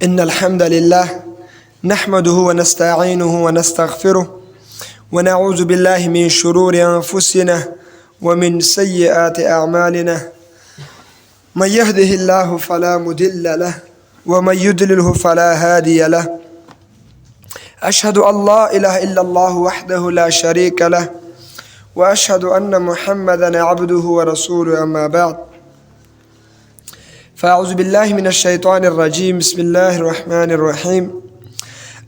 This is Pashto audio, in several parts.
إن الحمد لله نحمده ونستعينه ونستغفره ونعوذ بالله من شرور أنفسنا ومن سيئات أعمالنا من يهده الله فلا مضل له ومن يضلله فلا هادي له أشهد أن لا إله إلا الله وحده لا شريك له وأشهد أن محمدا عبده ورسوله أما بعد فأعوذ بالله من الشيطان الرجيم بسم الله الرحمن الرحيم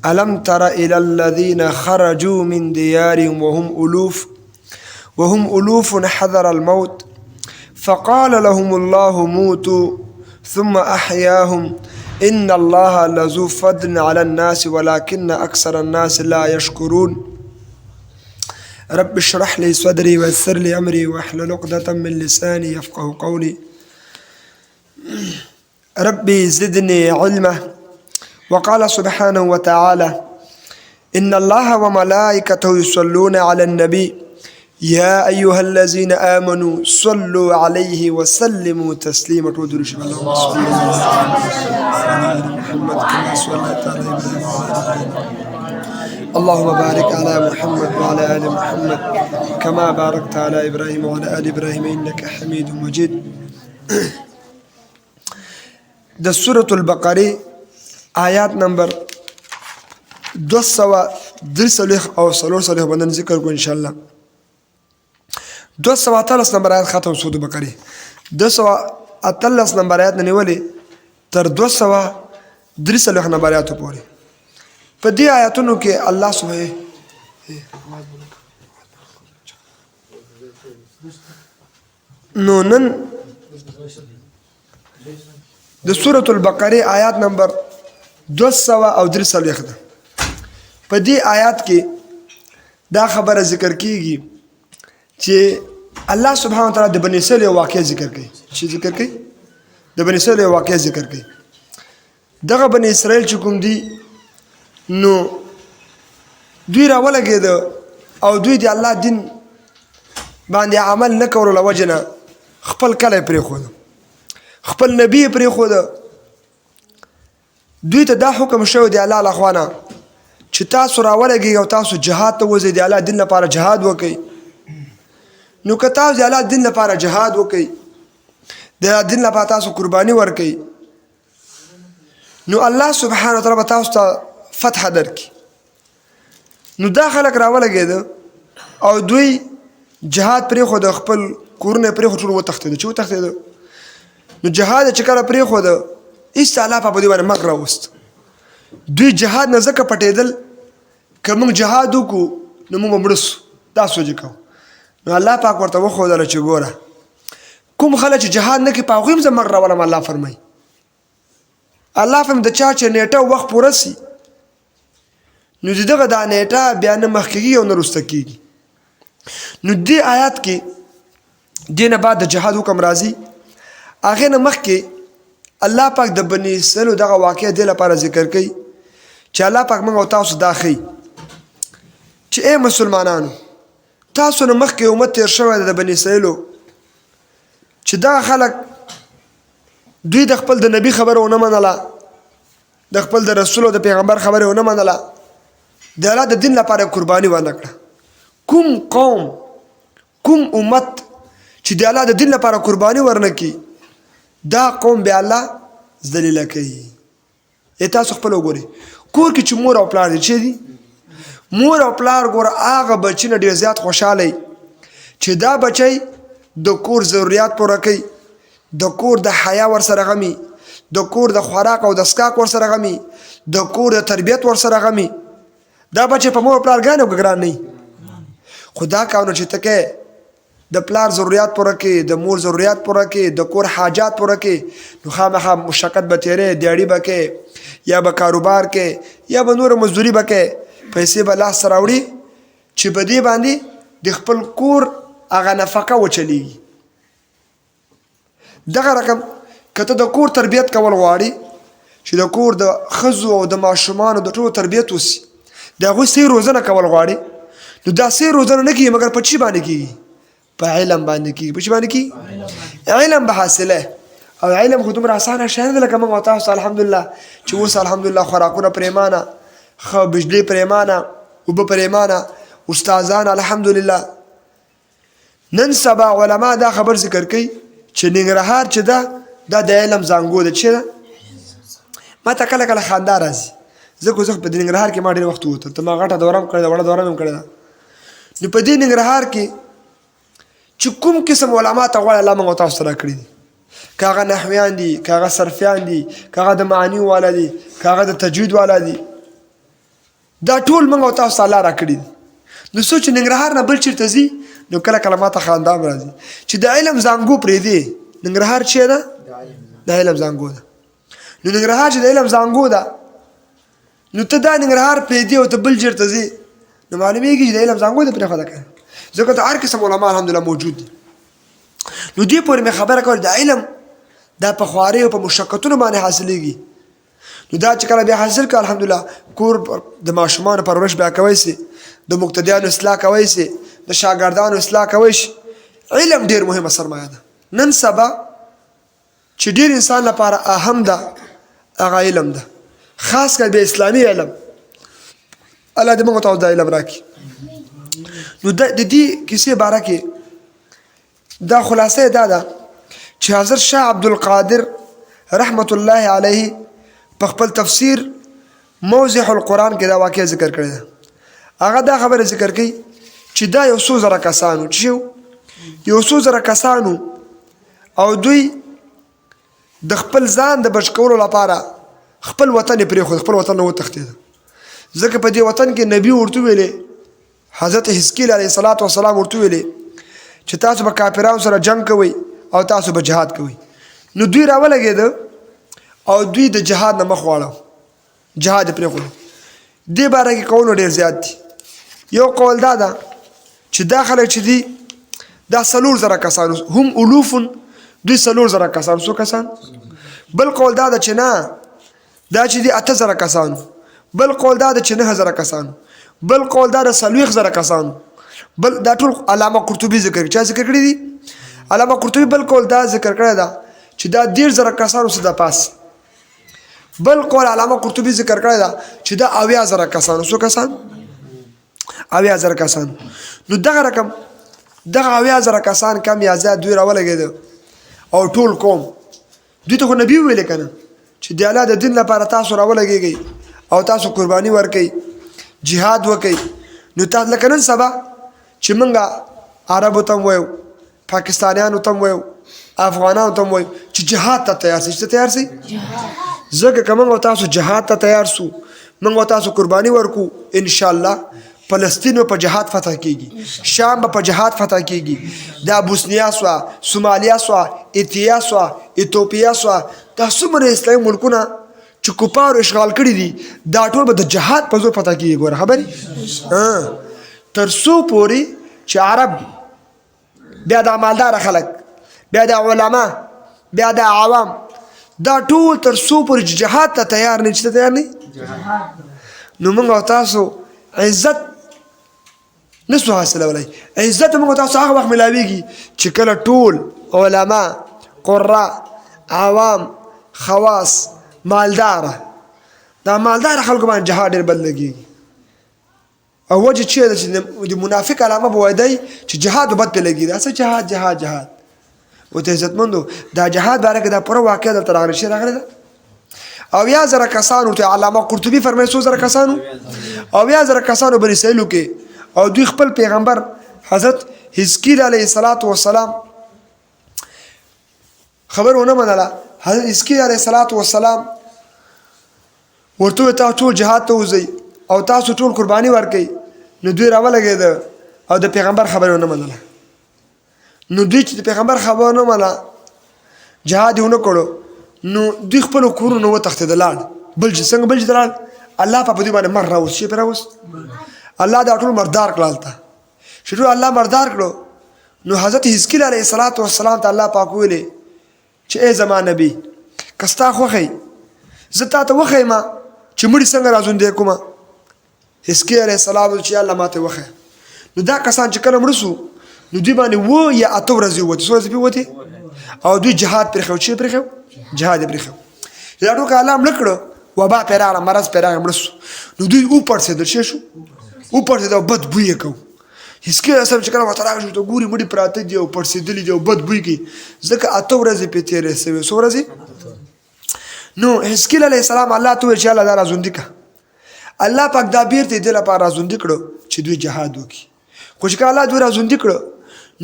ألم تر إلى الذين خرجوا من ديارهم وهم ألوف حذر الموت فقال لهم الله موتوا ثم أحياهم إن الله لذو فضل على الناس ولكن أكثر الناس لا يشكرون رب اشرح لي صدري ويسر لي أمري واحلل عقدة من لساني يفقه قولي ربي زدني علما وقال سبحانه وتعالى إن الله وملائكته يصلون على النبي يا أيها الذين آمنوا صلوا عليه وسلموا تسليما اللهم صل على محمد كما صليت على إبراهيم اللهم بارك على محمد وعلى آل محمد كما باركت على إبراهيم وعلى آل إبراهيم إنك حميد مجيد ده سورة البقرة آيات نمبر 230 أو 3 بدنا ذكر إن شاء الله 213 نمبر آيات ختم سورة البقرة 213 نمبر آيات ننولي تر 230 نمبر آيات پورې په دې آیاتونو کې الله سبحانه نو نن د سورة البقرة آیات نمبر 233 ده په دې آیات کې دا خبره ذکر کیږي چې الله سبحانه وتعالى د بني اسرائیل واقعي ذکر کوي چې ذکر کوي د بني اسرائیل واقعي ذکر کوي دغه بني اسرائیل چې کوم دي نو دوی راولګید او دوی د الله دین باندې عمل نه کولو لوجنه خپل کله پرې خو خپل نبی پرې خو دوی ته دا حکم شوی دی الله لخوانه چې تاسو راولګي او تاسو جهاد ته وځئ د الله دین لپاره جهاد وکړئ نو که تاسو د الله دین لپاره جهاد وکړئ د دین لپاره تاسو قرباني ورکړئ نو الله سبحانه وتعالى تاسو ته فتح درکړي نو دا خلک راولګید او دوی جهاد پرې خو د خپل کورونه پرې خو ټول وتښتېدل چې وتښتېدل نو جهاد چې کله پرې خو د ایست الله په دې باندې مغ راوست دوی جهاد نه ځکه پټېدل که موږ جهاد وکړو نو موږ مړه سو دا سوچ کوو نو الله پاک ورته وښودله چې ګوره کوم خلک چې جهاد نه کوي په هغوی هم زه مغ راولم الله فرمایي الله فرمایي د چا چې نیټه وخت پوره سي نو د دغه دا نیټه بیا نه مخکېږي او نه وروسته کېږي نو دې آیات کې دې نه بعد د جهاد حکم راځي هغې نه مخکې الله پاک د بني اسرائیلو دغه واقع دې لپاره ذکر کوي چې الله پاک موږ او تاسو دا ښیي چې ای مسلمانانو تاسو نه مخکې امت تېر شوی دی د بني اسرائیلو چې دغه خلک دوی د خپل د نبي خبره ونه منله د خپل د رسول او د پیغمبر خبره ونه منله د الله د دین لپاره قرباني ونه کړه کوم قوم کوم امت چې د الله د دین لپاره قرباني ورنه کړي دا قوم به الله ذلیله کوي تاسو خپل وګورئ کور کې چې مور او پلار دي چې دي مور او پلار ګوره هغه بچی نه ډېر زیات خوشحاله چې دا بچی د کور ضرورت پوره کوي د کور د حیا ورسره غمي د کور د خوراک او د څښاک ورسره غمي د کور د تربیت ورسره غمي دا بچی په مور پلار ګران او ګران نه خو دا کارونه چې ته کوې د پلار ضرورت پوره کې د مور ضرورت پوره کې د کور حاجات پوره کې نو خامخا مشقت به تیرې دیاړي به کې یا به کاروبار کې یا به نور مزدوري به کې پیسې به لاس راوړي چې په دې باندې د خپل کور هغه نفقه وچلیږي دغه رقم که ته د کور تربیت کول غواړي چې د کور د ښځو او د ماشومانو د ټولو تربیت وسي د هغوی صحیح روزنه کول غواړي نو دا صحیح روزنه نه کېږي مګر په چی باندې کېږي په علم باندې کېږي په چی باندې کېږي علم به حاصله او علم خو دومره اسانه شی نه دی لکه موږ او تاسو الحمدلله چې اوس الحمدلله خوراکونه پرېمانه ښه بجلي پرېمانه اوبه پرېمانه استادان الحمدلله. نن سبا علما دا خبر ذکر کوي چې ننګرهار چې ده دا د علم زانګو ده. چې ده ما ته کله کله خندا راځي ځکه زه په دې ننګرهار کې ما ډېر وخت ووتل ته ما غټه دوره هم کړې ده وړه دوره هم کړې ده. نو په دې ننګرهار کې چې کوم قسم علما ته غواړي الله موږ او تاسو ته راکړي دي، که هغه نحویان دي، که هغه صرفیان دي، که هغه د معاني والا دي، که هغه د تجوید والا دي، دا ټول موږ او تاسو ته الله راکړي دي. نو څوک چې ننګرهار نه بل چېرته ځي نو کله کله ما ته خندا هم راځي چې د علم زانګو پرېږدي. ننګرهار چې ده د علم زانګو ده. نو ننګرهار چې د علم زانګو ده نو ته دا ننګرهار پرېږدي او ته بل چېرته ځي نو معلومېږي چې د علم زانګو ده پرېښوده که ځکه ته هر قسم علما الحمدلله موجود دي. نو دې پورې مې خبره کوله د علم دا په خوارۍ او په مشقتونو باندې حاصلېږي. نو دا چې کله بیا حاصل کړه الحمدلله کور د ماشومانو پرورش بیا کوی سي، د مقتدیانو اصلاح کوی سي، د شاګردانو اصلاح کوی شي. علم ډېر مهمه سرمایه ده. نن سبا چې ډېر انسان لپاره اهم ده هغه علم ده، خاص کر به اسلامي علم. الله دې موږ ته دا علم راکړي. نو د دې کیسې باره کې دا خلاصه دا ده چې حضرت شاه عبدالقادر رحمت الله علیه په خپل تفسیر موضح القرآن کې دا واقعه ذکر کړې ده. هغه دا خبره ذکر کوي چې دا یو څو زره کسانو چې یو څو زره کسانو او دوی د خپل ځان د بچ کولو لپاره خپل وطن یې پرېښود، خپل وطن نه وتښتېده. ځکه په دې وطن کې نبي ورته ویلې حضرت حزقیل علیه الصلاة والسلام ورته ویلې چې تاسو به کافرانو سره جنگ کوئ او تاسو به جهاد کوئ. نو دوی راولګېده او دوی د جهاد نه مخ واړه، جهاد یې پرېښود. دې باره کې قولونه ډېر زیات دي. یو قول دا ده چې دا خلک چې دي دا 4,000 کسان هم الوف، دوی 4,000 کسان. څو کسان؟ بل قول دا ده چې نه دا چې دي 8,000 کسان. بل قول دا ده چې 9,000 کسان. بل قول دا ده 40,000 کسان. بل دا ټول علامه قرطبي ذکر چا ذکر کړی دي؟ علامه قرطبي. بل قول دا ذکر کړی ده چې دا 1,000 کسانو څخه د پاس. بل قول علامه قرطبي ذکر کړی ده چې دا 80,000 کسانو. څو کسان؟ 80,000 کسان. نو دغه رقم دغه 80,000 کسان کم یا زیات دوی راولګېده او ټول قوم دوی ته خو نبي ویلې که نه چې د الله د دین لپاره تاسو راولګېږئ او تاسو قرباني ورکئ، جهاد وکئ. نو تاسو لکه نن سبا چې موږ عربو ته هم وایو، پاکستانیانو ته هم وایو، افغانانو ته هم وایو چې جهاد ته تیار شئ. چې تیار شئ ځکه که موږ او تاسو جهاد ته تیار سو، موږ او تاسو قرباني ورکو، انشاءالله فلسطین په جهاد فتح کیږي، شام په جهاد فتح کیږي، دا بوسنیا سوا، سومالیا سوا، ایتیا سوا، ایتوپیا سوا، دا څومره اسلامي ملکونه چې کفارو اشغال کړي دي دا ټول به د جهاد په زور فتح کیږي. ګوره خبرې تر څو پورې چې عرب بیا د مالدار خلک بیا د علما بیا د عوام دا ټول تر څو پورې جهاد ته تیار نه، چې تیار نه نو موږ او تاسو عزت نسو حاصلولی. عزت موږ تاسو هغه وخت ملاویږي چې کله ټول علما، قراء، عوام، خواص، مالداره دا مالداره خلکو باندې جهاد ډېر بد لګېږي. او وجه چې ده چې د منافق علامه به وایي دی چې جهاد به بد پرې لګېږي. دا څه جهاد جهاد جهاد ورته عزتمندو دا جهاد باره کې دا پوره واقعه دلته راغلی شي راغلی ده. 80,000 کسان ورته علامه قرطبي فرمایي 100,000 کسانو 80,000 کسانو بني اسرائیلو کې او دوی خپل پیغمبر حضرت حزقیل علیه السلام خبر ونه منله. حضرت حزقیل علیه السلام ورته تاسو ټول جهاد ته وځئ او تاسو ټول قرباني ورکئ. نو دوی راولګېده او د پیغمبر خبره ونه منله. نو دوی چې د پیغمبر خبره ونه منله جهاد یې ونه کړو نو دوی خپلو کورونو وتښتېده لاړ. بل چې څنګه بل چې لاړ الله په دوی باندې مر راوست. شي پرې راوست الله دا ټول مردار کړه. هلته چې ټول الله مردار کړو نو حضرت حزقیل علیه السلام ته الله پاک ویلې چې ای زما نبي که ستا خوښی زه تا ته وښیم چې مړي څنګه راژوندی کومه. حزقیل علیه السلام چې الله ما ته وښیه. نو دا کسان چې کله مړه سو نو دوی باندې 7 یا 8 ورځې ووتې. څو ورځې پرې ووتې؟ او دوی جهاد پرېښو چې پرېښو جهاد یې پرېښو دا ټوکه الله مړه کړه وبا پرې راغله مرض پرې راغی مړه سو نو دوی وپړسېدل څه شو وپړسېدل او بد بوی یې کوو هیڅکې رسم چې کله ورته راغی ته ګوري مړي پراته دي او پړسېدلي دي او بد بوی کوي ځکه 8 ورځې پرې تېرې سوې څو ورځې نو حزقیل علیه السلام الله ته وویل چې الله دا راژوندي کړه الله پاک دا بیرته دې لپاره راژوندي کړو چې دوی جهاد وکړي خو چې کله الله دوی راژوندي کړو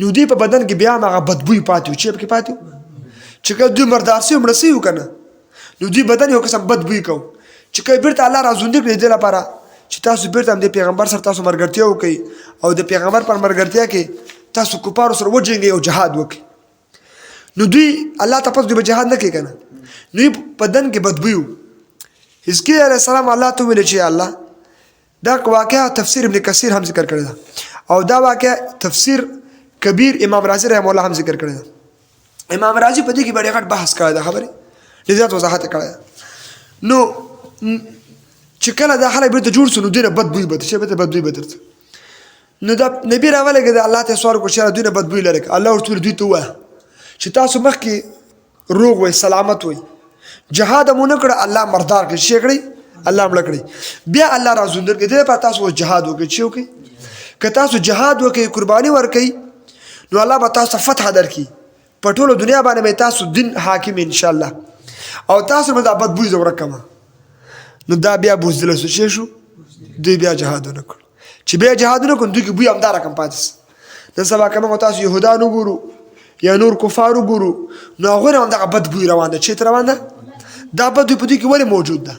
نو دوی په بدن کې بیا هم هغه بدبوی پاتې و چې پکې پاتې و چې کله دوی مردار سوي مړه سوي و که نه نو دوی بدن یو قسم بدبوی کوو چې کله بیرته الله راژوندي کړي دې لپاره چې تاسو بیرته هم د پیغمبر سره تاسو ملګرتیا وکړئ او د پیغمبر پر ملګرتیا کې تاسو کفارو سره وجنګئ او جهاد وکړئ نو دوی الله ته پس دوی به جهاد نه کوي که نه نو بدن کې بدبوی و حزقیل علیه السلام الله ته ویل چې الله دا واقعه تفسیر ابن کثیر هم ذکر کړی ده او دا واقعه تفسیر کبیر امام رازی رحمه الله هم ذکر کړی ده امام رازی په دې کې ډېر غټ بحث کړی ده خبرې ډېر زیات وضاحت کړی ده نو چې کله دا خلک بیرته جوړ سو نو دوی نه بدبوی به درته بدبوی به درته نو دا نبي راولېږه د الله ته سوال وکړو چې دوی نه بدبوی لري الله ورته دوی ته ووایه چې تاسو مخکې روغ وئ سلامت وئ جهاد مو نه کړه الله مردار کړي چې کړی الله مړه کړي بیا الله راژوندي کړي دې لپاره تاسو جهاد وکړئ چې وکړئ که تاسو جهاد وکړئ قرباني ورکړئ نو الله به تاسو فتح درکړي په ټوله دنیا باندې به تاسو دین حاکم انشاءالله او تاسو به دا بدبوی زه ورکړم نو دا بیا بوزدله سو چې شو دوی بیا جهاد ونه کړ چې بیا جهاد ونه کړ دوی کې بوی همدا رقم پاتې سو نن سبا که موږ تاسو یهودان وګورو یا نور کفار وګورو نو هغوی نه هم دغه بد بوی روان ده چېرته روان ده دا بد بوی په دوی کې ولې موجود ده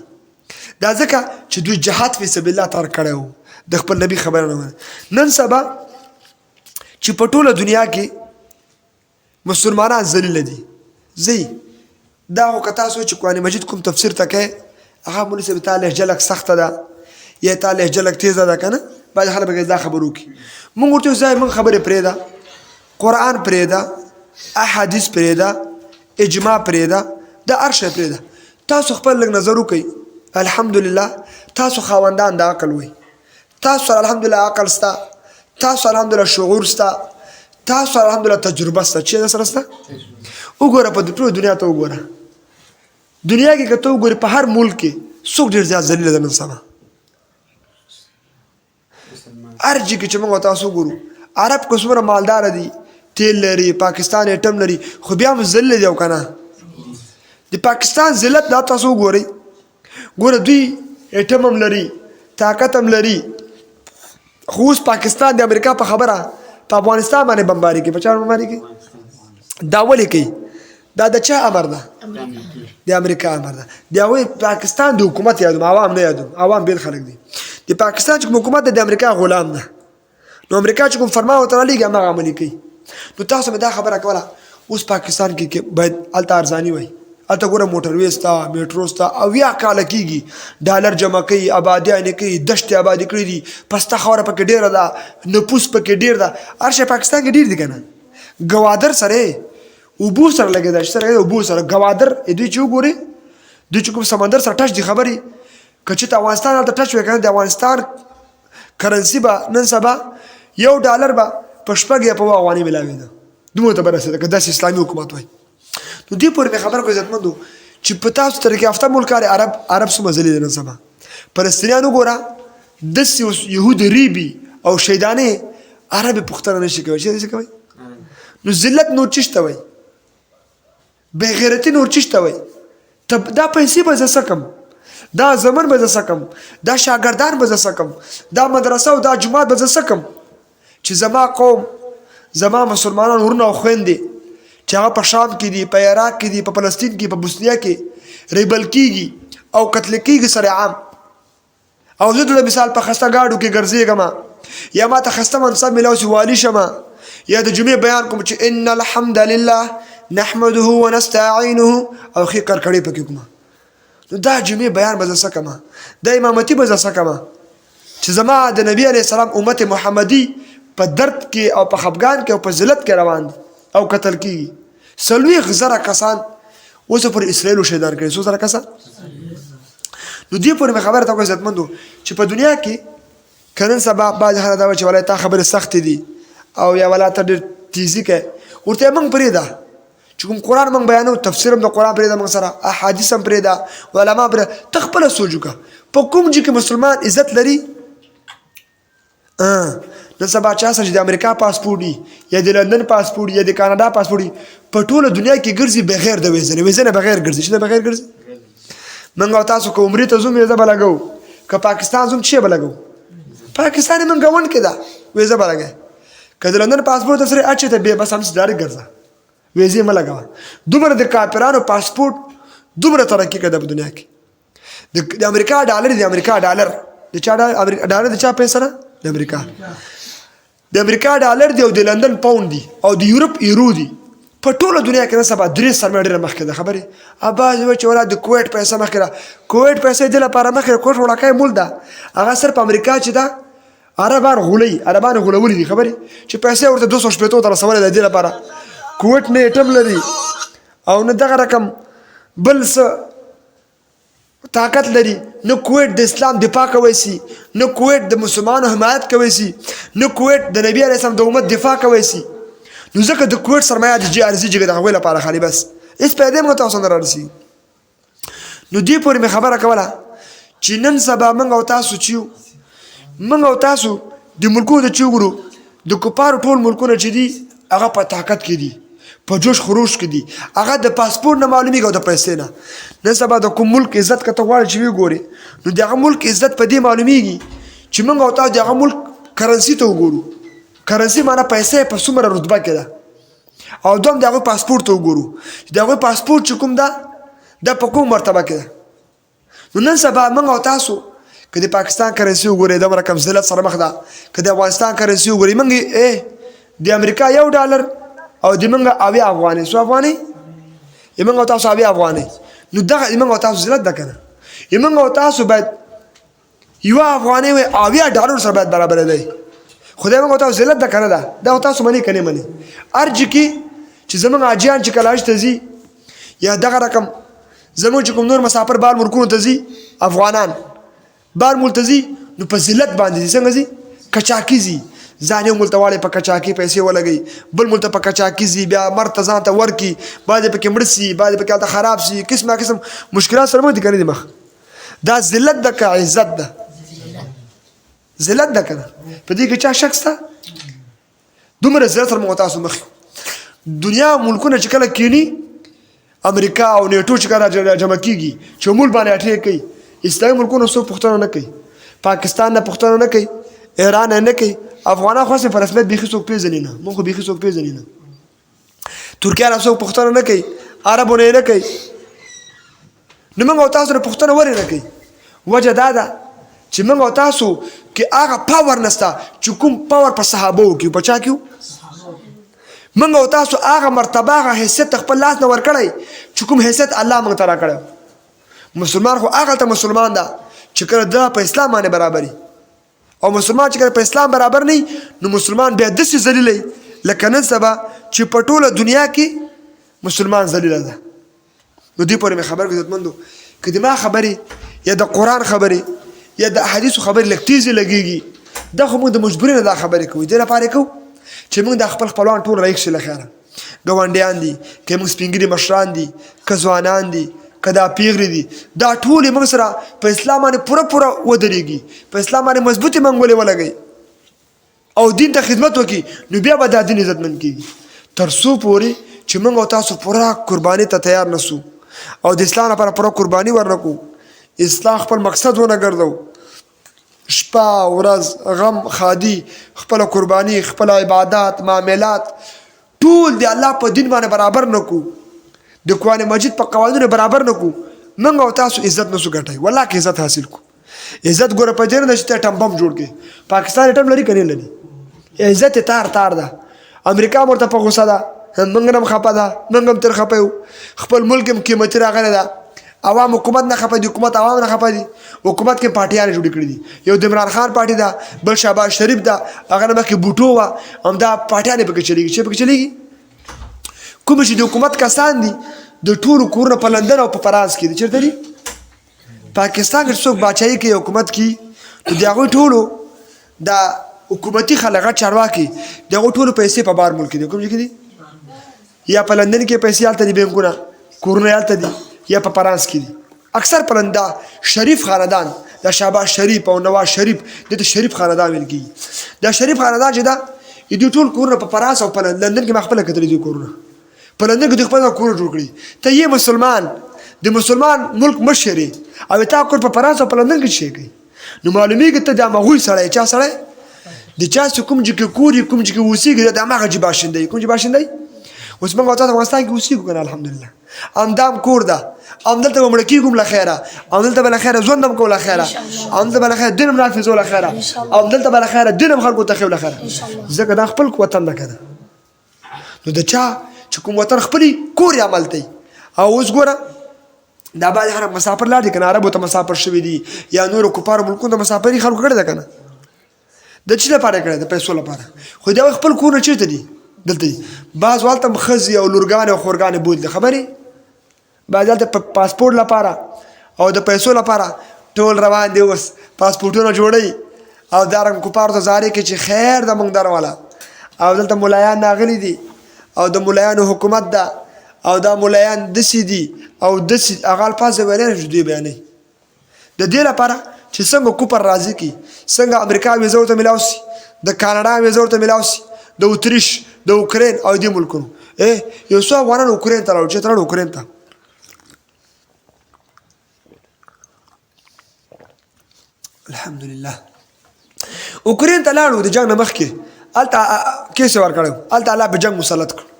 دا ځکه چې دوی جهاد فی سبیل الله ترک کړی و د خپل نبي خبره نه منه نن سبا چې په ټوله دنیا کې مسلمانان ذلیله دي ځئ دا خو که تاسو چې قرآن مجید کوم تفسیر ته کوئ هغه مولوي صاحب تا لهجه لږ سخته ده یا تا لهجه لږ تیزه ده که نه بعضې خلک به دا خبرې وکړي مونږ ورته وایو مونږ خبرې پرېږده قرآن پرېږده احادیث پرېږده اجماع پرېږده دا هر شی پرېږده تاسو خپل لږ نظر وکړئ الحمدلله تاسو خاوندان د عقل وئ تاسو سره الحمدلله عقل سته تاسو الحمدلله شعور سته تاسو الحمدلله تجربه سته چې در سره سته وګوره په ټوله دنیا ته وګوره دنیا کې که ته وګورې په هر ملک کې څوک ډېر زیات ذلیله ده نن سبا هر ځای کې چې موږ تاسو وګورو عرب که څومره مالداره دي تیل لري پاکستان ایټم لري خو بیا هم ذلیله دي او که نه د پاکستان ذلت دا تاسو وګورئ ګوره دوی ایټم هم لري طاقت هم لري خو اوس پاکستان د امریکا په خبره په افغانستان باندې بمباري کوي په چا بمباري کوي دا ولې کوي دا د چا امر ده د امریکا امر ده د هغوی پاکستان د حکومت یادوم عوام نه یادوم عوام بېل خلک دي د پاکستان چې کوم حکومت د امریکا غلام ده نو امریکا چې کوم فرمان ورته رالیږي هماغه عملي کوي نو تاسو مې دا خبره کوله اوس پاکستان کې باید هلته ارزاني وایي هلته ګوره موټروې سته میټرو سته اویا کاله کېږي ډالر جمع کوي آبادیانې کوي دشتې آبادي کړي دي پسته خاوره پکې ډېره ده نفوس پکې ډېر ده هر شی پاکستان کې ډېر دي که نه ګوادر سره اوبو سره لګېده چې سره اوبو سره ګوادر دوی چې وګورې دوی چې کوم سمندر سره ټچ دي خبرې که چېرته افغانستان هلته ټچ وی که نه د افغانستان کرنسي به نن سبا $1 به په 6 یا 7 افغانۍ میلاوېده دومره ته به رسېده که داسې اسلامي حکومت وای نو دې پورې مې خبره کوي عزتمندو چې په تاسو ترکې یافته ملکان عرب څومره ذلیل دي نن سبا فلسطینیان وګوره داسې یهود ریبي او شیدانې عرب یې پوښتنه نه شي کوی چې داسې کوی نو ذلت نور څه شته وایي بېغیرتي نور څه شته وایي دا پیسې به زه څه کم دا زمن به زه څه کم دا شاګردان به زه څه کم دا مدرسه او دا جومات به زه څه کم چې زما قوم زما مسلمانان ورونه او خویندې چې هغه په شام کې دي په عراق کې دي په فلسطین کې په بوسنیا کې ریبل کېږي او قتل کېږي سره عام او زه د مثال په خسته ګاډو کې ګرځېږم یا ما ته خسته منصب میلاو چې والي شمه یا د جمعې بیان کوم چې ان الحمد لله نحمده ونستعینه او خې کرکړې پکې کومه نو دا جمعې بیان به زه څه کومه دا امامتي به زه څه کومه چې زما د نبي علیه السلام امت محمدي په درد کې او په خفګان کې او په ذلت کې روان دي او قتل کېږي 40,000 کسان اوس پر اسرائیلو شهیدان کړي 100,000 کسان نو دې پورې مې خبره ته کوم عزتمندو چې په دنیا کې که نن سبا بعضې خلک دا وایي چې ولایي تا خبرې سختې دي او یا ولا ته ډېر تیزي کوې ورته یې موږ پرېږده چې کوم قرآن موږ بیانو تفسیر هم د قرآن پرېږده موږ سره احادیث هم پرېږده علما پرېږده ته خپله سوچ وکړه په کوم ځای کې مسلمان عزت لري نن سبا چا سره چې د امریکا پاسپورټ وي یا د لندن پاسپورټ یا د کاناډا پاسپورټ وي په ټوله دنیا کې ګرځي بغیر د ویزې نه ویزې نه بغیر ګرځي چې نه بغیر ګرځي موږ او تاسو که عمرې ته ځو ویزه به لګوو که پاکستان ځو چې به لګوو پاکستان یې موږ ګاونډ کې ده ویزه به لګوې که د لندن پاسپورټ ته سره اچې ته بیا بس همسې ډایرکټ ګرځه ویزې مه لګوه دومره د کافرانو پاسپورټ دومره ترقي کړې ده په دنیا کې د امریکا ډالر د امریکا ډالر د چا ډالر د چا پیسه ده د امریکا د امریکا ډالر دی او د لندن پاوند دی او د یورپ یورو دی په ټوله دنیا کې نن سبا 3 سرمایه ډېره مخکې ده خبرې ابا زه چې ولا د کویت پیسه مخکې ده کویت پیسه دې لپاره مخکې کویت وړاکۍ مول ده هغه صرف امریکا چې ده عربان غولولي دي خبرې چې پیسې ورته 200 شپېتو ته رسولې ده دې لپاره کویت نه ایټم لري او نه دغه رقم بل څه طاقت لري نه کویت د اسلام دفاع کوي سي نه کویت د مسلمانانو حمایت کوي سي نه کویت د نبی علیه السلام د امت دفاع کوي سي نو ځکه د کویت سرمایه د جی آر سي جګه د هغوی لپاره خالي بس هېڅ پیدا یې موږ تاسو نه رارسي نو دې پورې مې خبره کوله چې نن سبا موږ او تاسو چې یو موږ او تاسو د ملکونو ته چې وګورو د کفارو ټول ملکونه چې دي هغه په طاقت کې دي په جوش خروش کې دي هغه د پاسپورټ نه معلومیږي او د پیسې نه نن سبا د کوم ملک عزت که ته غواړې چې وګورې نو د هغه ملک عزت په دې معلومیږي چې موږ او تاسو د هغه ملک کرنسي ته وګورو کرنسي معنی پیسې په څومره رتبه کې ده او دوم د هغوی پاسپورټ ته وګورو چې د هغوی پاسپورټ چې کوم ده دا په کوم مرتبه کې ده نو نن سبا موږ او تاسو که د پاکستان کرنسي وګورئ دومره کم ذلت سره مخ ده که د افغانستان کرنسي وګورئ موږ د امریکا یو ډالر او د موږ 80 افغانۍ څو افغانۍ موږ او تاسو 80 افغانۍ نو دغه موږ او تاسو ذلت ده که نه موږ او تاسو باید یوه افغانۍ وایي 80 ډالرو سره باید برابر دی خدای موږ او تاسو ذلت ده که نه ده دا تاسو منئ که نه منئ هر ځای کې چې زموږ حاجیان چې کله حج ته ځي یا دغه رقم زموږ چې کوم نور مسافر بار ملکونو ته ځي افغانان بار ملک ته ځي نو په ذلت باندې ځي څنګه ځي کچاکي ځي ځان یو ملک ته واړی په کچاکي پیسې ولګوي بل ملک ته په کچاکي ځي بیا مرد ته ځان ته ورکړي بعد یې پکې مړه سي بعد یې پکې هلته خراب سي قسمه قسم مشکلات سره مخ دي که نه دي مخ دا ذلت ده که عزت ده ذلت ده که نه په دې کې چا شک شته دومره ذلت سره موږ تاسو مخ دنیا ملکونه چې کله کینی امریکا او نیټو چې کله جمع کیږي چې مول باندې اټیک کوي اسلامي ملکونه څوک پوښتنه نه کوي پاکستان نه پوښتنه نه کوي ایران نه کوي افغانان خو په رسمیت بیخي څوک پیژني نه موږ خو بیخي څوک پیژني نه ترکیه نه څوک پوښتنه نه کوي عربونه نه کوي نو موږ او تاسو نه پوښتنه ولې نه کوي وجه دا ده چې موږ او تاسو کې هغه پاور نشته چې کوم پاور په صحابو کې په چا کې موږ او تاسو هغه مرتبه هغه حیثیت خپل لاس نه ورکړی چې کوم حیثیت الله موږ ته راکړی مسلمان خو هغه ته مسلمان ده چې کله دا په اسلام باندې برابري او مسلمان چې کله په اسلام برابر نه نو مسلمان بیا داسې ذلیل لکه نن سبا چې په ټوله دنیا کې مسلمان ذلیل ده نو دې پورې مې خبر کړو عزتمندو که د ما خبرې یا د قرآن خبرې یا د احادیثو خبرې لږ تیزې لګېږي دا خو موږ د مجبورۍ نه دا خبرې کوو دې لپاره کوو چې موږ د خپل خپلوان ټول رایق شي له خیره ګاونډیان دي که موږ سپین ږیري مشران دي که ځوانان دي که دا پیغلې دي دا ټول موږ سره په اسلام باندې پوره ودرېږي په اسلام باندې مضبوطې منګولې ولګوي او دین ته خدمت وکړي نو بیا به دا دین عزتمند کېږي تر څو پورې چې موږ او تاسو پوره قربانۍ ته تیار نه سو او د اسلام لپاره پوره قرباني ورنکړو اصلاح خپل مقصد ونه ګرځو شپه ورځ غم خادي خپل قرباني خپل عبادات معاملات ټول د الله په دین باندې برابر نکو د قرآن مجید په قوانینو برابر نکو موږ او تاسو عزت نسو ګټئ والله که عزت حاصل کو عزت ګوره په دې نه چې ته ټم بم جوړ کړې پاکستان ټم لري که نه لري عزت یې تار ده امریکا ورته په غوسه ده موږ هم خفه ده موږ هم تر خفه یو خپل ملک هم قیمتي راغلی ده عوام حکومت نه خفه دي حکومت عوام نه خفه دي حکومت کې پارټیانې جوړې کړي دي یو د عمران خان پارټي ده بل شهباز شریف ده هغه نه مخکې بوټو وه همدا پارټیانې پکې چلېږي چې پکې چلېږي کوم چې د حکومت کسان دي د ټولو کورونه په لندن او په فرانس کې دي چېرته دي پاکستان کې څوک باچایي کوي حکومت کې نو د هغوی ټولو د حکومتي خلک چارواکي د هغوی ټولو پیسې په بار ملک کې دي کوم ځای کې دي یا په لندن کې پیسې هلته دي بینکونه کورونه هلته دي یا په فرانس کې دي اکثر په دا شریف خاندان دا شهباز شریف او نواز شریف دته شریف خاندان ویل کېږي دا شریف خاندان چې دا دوی ټول کورونه په فرانس او په لندن کې ما خپله کتلي دي کورونه په لندن کې دوی خپل کورونه جوړ کړي ته یې مسلمان د مسلمان ملک مشر یې او تا کور په فرانس او په لندن کې شی کوي نو معلومیږي ته دا مغول سړی چا سړی د چا چې کوم ځای کې کور یې کوم ځای کې اوسېږي د هماغه ځای باشنده یې کوم ځای باشنده یې اوس موږ تاسو افغانستان کې اوسېږو که نه الحمدلله همدام کور ده همدلته به مړه کېږو له خیره همدلته به له خیره ژوند هم کوو له خیره همدلته به له خیره دین هم نافظو له خیره همدلته به له خیره دین هم خلکو ته ښیو له خیره ځکه دا خپل وطن ده که نه نو د چا چې کوم وطن خپلې کور یې عملته او اوس ګوره دا بعد هر مسافر لاړ دي که نه عربو ته مسافر شوي دي یا نورو کفارو ملکونو ته مسافري خلکو کړې ده که نه د چی لپاره کړی د پیسو لپاره خو دا خپل کورونه چیرته دي دلته دي بعض هلته ښځې او لورګانې او خورګانې بوتلې خبرې بعض هلته پاسپورټ لپاره او د پیسو لپاره ټول روان دي اوس پاسپورټونه جوړوي او دارنګه کفارو ته زارې کوي چې خیر د موږ درواله او دلته ملایان راغلي دي او د ملایانو حکومت ده او دا ملایان داسې دي او داسې هغه الفاظ ویلی نه شو دوی بیانوي د دې لپاره چې څنګه کفر راضي کړي څنګه امریکا ویزه ورته میلاو شي د کاناډا ویزه ورته میلاو شي د اتریش د اوکراین او دې ملکونو یو څو افغانان اوکراین ته لاړو چې لاړو اوکراین ته الحمدلله اوکراین ته لاړو د جنګ نه مخکې هلته کیس یې ورکړی هلته الله په جنګ مسلط کړ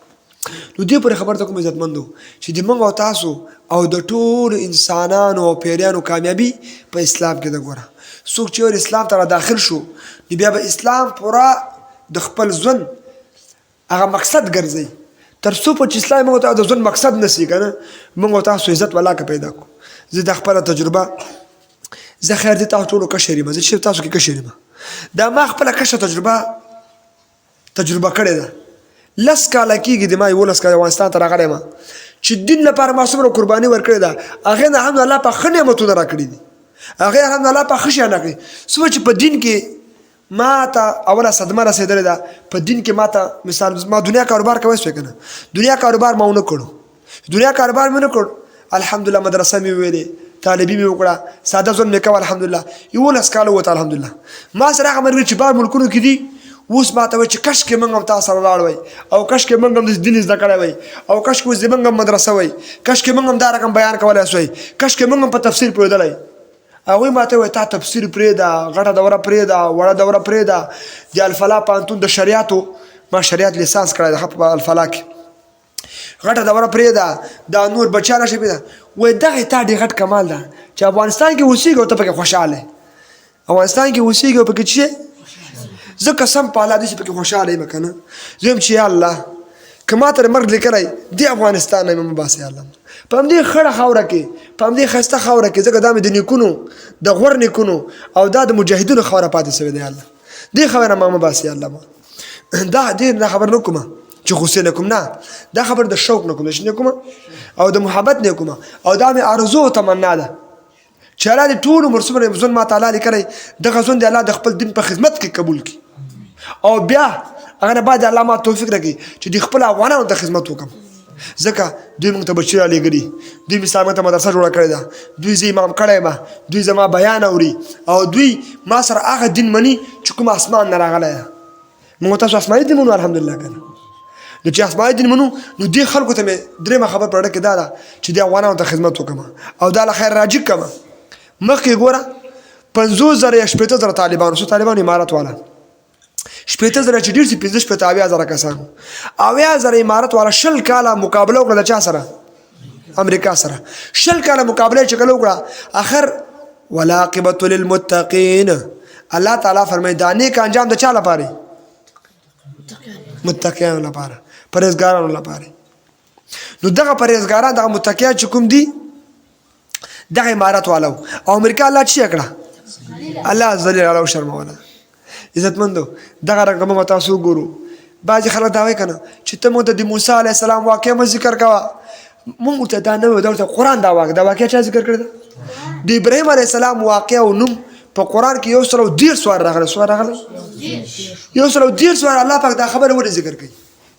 نو دې پورې خبر ته کوم عزتمندو چې د موږ او تاسو او د ټولو انسانانو او پیریانو کامیابي په اسلام کې ده ګوره څوک چې ور اسلام ته را داخل شو نو بیا به اسلام پوره د خپل ژوند هغه مقصد ګرځوي تر څو په چې اسلام موږ ته د ژوند مقصد نه سي که نه موږ او تاسو عزت ولا که پیدا کړو زه د خپله تجربه زه خیر دې تاسو ټولو کشر یم زه چې تاسو کې کشر یم دا ما خپله کشه تجربه کړې ده لس کاله کېږي د ما 11 کاله افغانستان ته راغلی یم چې دین لپاره ما څومره قرباني ورکړې ده هغې نه الحمدلله په ښه نعمتونه راکړي دي هغې الحمدلله په ښه شیان راکړي څومره چې په دین کې ما ته اوله صدمه رسېدلې ده په دین کې ما ته مثال ما دنیا کاروبار کوی شوی که نه دنیا کاروبار ما ونه کړو دنیا کاروبار مې نه کړ الحمدلله مدرسه مې وویلې طالبي مې وکړه ساده ژوند مې کوه الحمدلله 11 کاله ووته الحمدلله ما سره هغه ملګري چې بار ملکونو کې دي اوس ما ته وایي چې کشکې موږ هم تاسو سره ولاړ وای او کشکې موږ هم دین زده کړی وای او کشکې اوس زموږ هم مدرسه وای کشکې موږ هم دا رقم بیان کولی سوی کشکې موږ هم په تفسیر پوهېدلی هغوی ما ته وایي تا تفسیر پرېږده غټه دوره پرېږده وړه دوره پرېږده د الفلا پوهنتون د شریعتو ما شریعت لیسانس کړی ده په الفلا کې غټه دوره پرېږده دا نور بچیان راشي پرېږده وایي دغه تا ډېر غټ کمال ده چې افغانستان کې اوسېږي او ته پکې خوشحاله افغانستان کې اوسېږي او پکې څه زه قسم په الله داسې پکې خوشحاله یم که نه زه یم چې یا الله که ما ته مرګ لیکلی دې افغانستان نه مې مه باسه یا الله په همدې خړه خاوره کې په همدې ښایسته خاوره کې ځکه دا مې د نیکونو د غوړ نیکونو او دا د مجاهدینو خاوره پاتې شوې ده یا الله دې خبره ما مه باسه یا الله ما دا ډېر خبر نه کومه چې غوسې نه کوم نه دا خبر د شوق نه کوم د نه کومه او د محبت نه کومه او دا مې آرزو او تمنا ده چې الله دې ټول عمر څومره ژوند ما ته الله لیکلی دغه ژوند دې الله د خپل دین په خدمت کې قبول کړي او بیا هغه نه بعد الله ما توفیق راکړي چې د خپل افغانانو ته خدمت وکړم ځکه دوی موږ ته بچي رالیږلي دوی مې ستا موږ ته مدرسه جوړه کړې ده دوی زه امام کړی یم دوی زما بیان اوري او دوی ما سره هغه دین مني چې کوم اسمان نه راغلی ده موږ تاسو اسماني دین منو الحمدلله که نه نو چې اسماني دین منو نو دې خلکو ته مې درېیمه خبر په اړه کې دا ده چې د افغانانو ته خدمت وکړم او دا له خیر راجګ کړم مخکې ګوره 50,000 یا 80,000 طالبانو څو طالبانو امارت والا 80,000 چې ډېر سي 50 80,000 کسانو 80,000 امارت والا 20 کاله مقابله وکړه د چا سره امریکا سره 20 کاله مقابله چې کله وکړه اخر والعاقبة للمتقین الله تعالی فرمایي دا نیک انجام د چا لپاره متقیانو لپاره پرهیزګارانو لپاره نو دغه پرهیزګاران دغه متقیان چې کوم دي دغه امارت والو او امریکا الله چی کړه الله ذلیل علی شرموله عزتمندو دغه رقم تاسو ګورو بعض خلک دا وایي کنه چې ته موږ د موسی علی السلام واقعه مې ذکر کاوه موږ ته دا نه ورته قرآن دا واقعه چا ذکر کړی ده د ابراهیم علی السلام واقعه او نوم په قرآن کې 110 سوال راغلی یو سلو 10 الله پاک دا خبره ولې ذکر کوي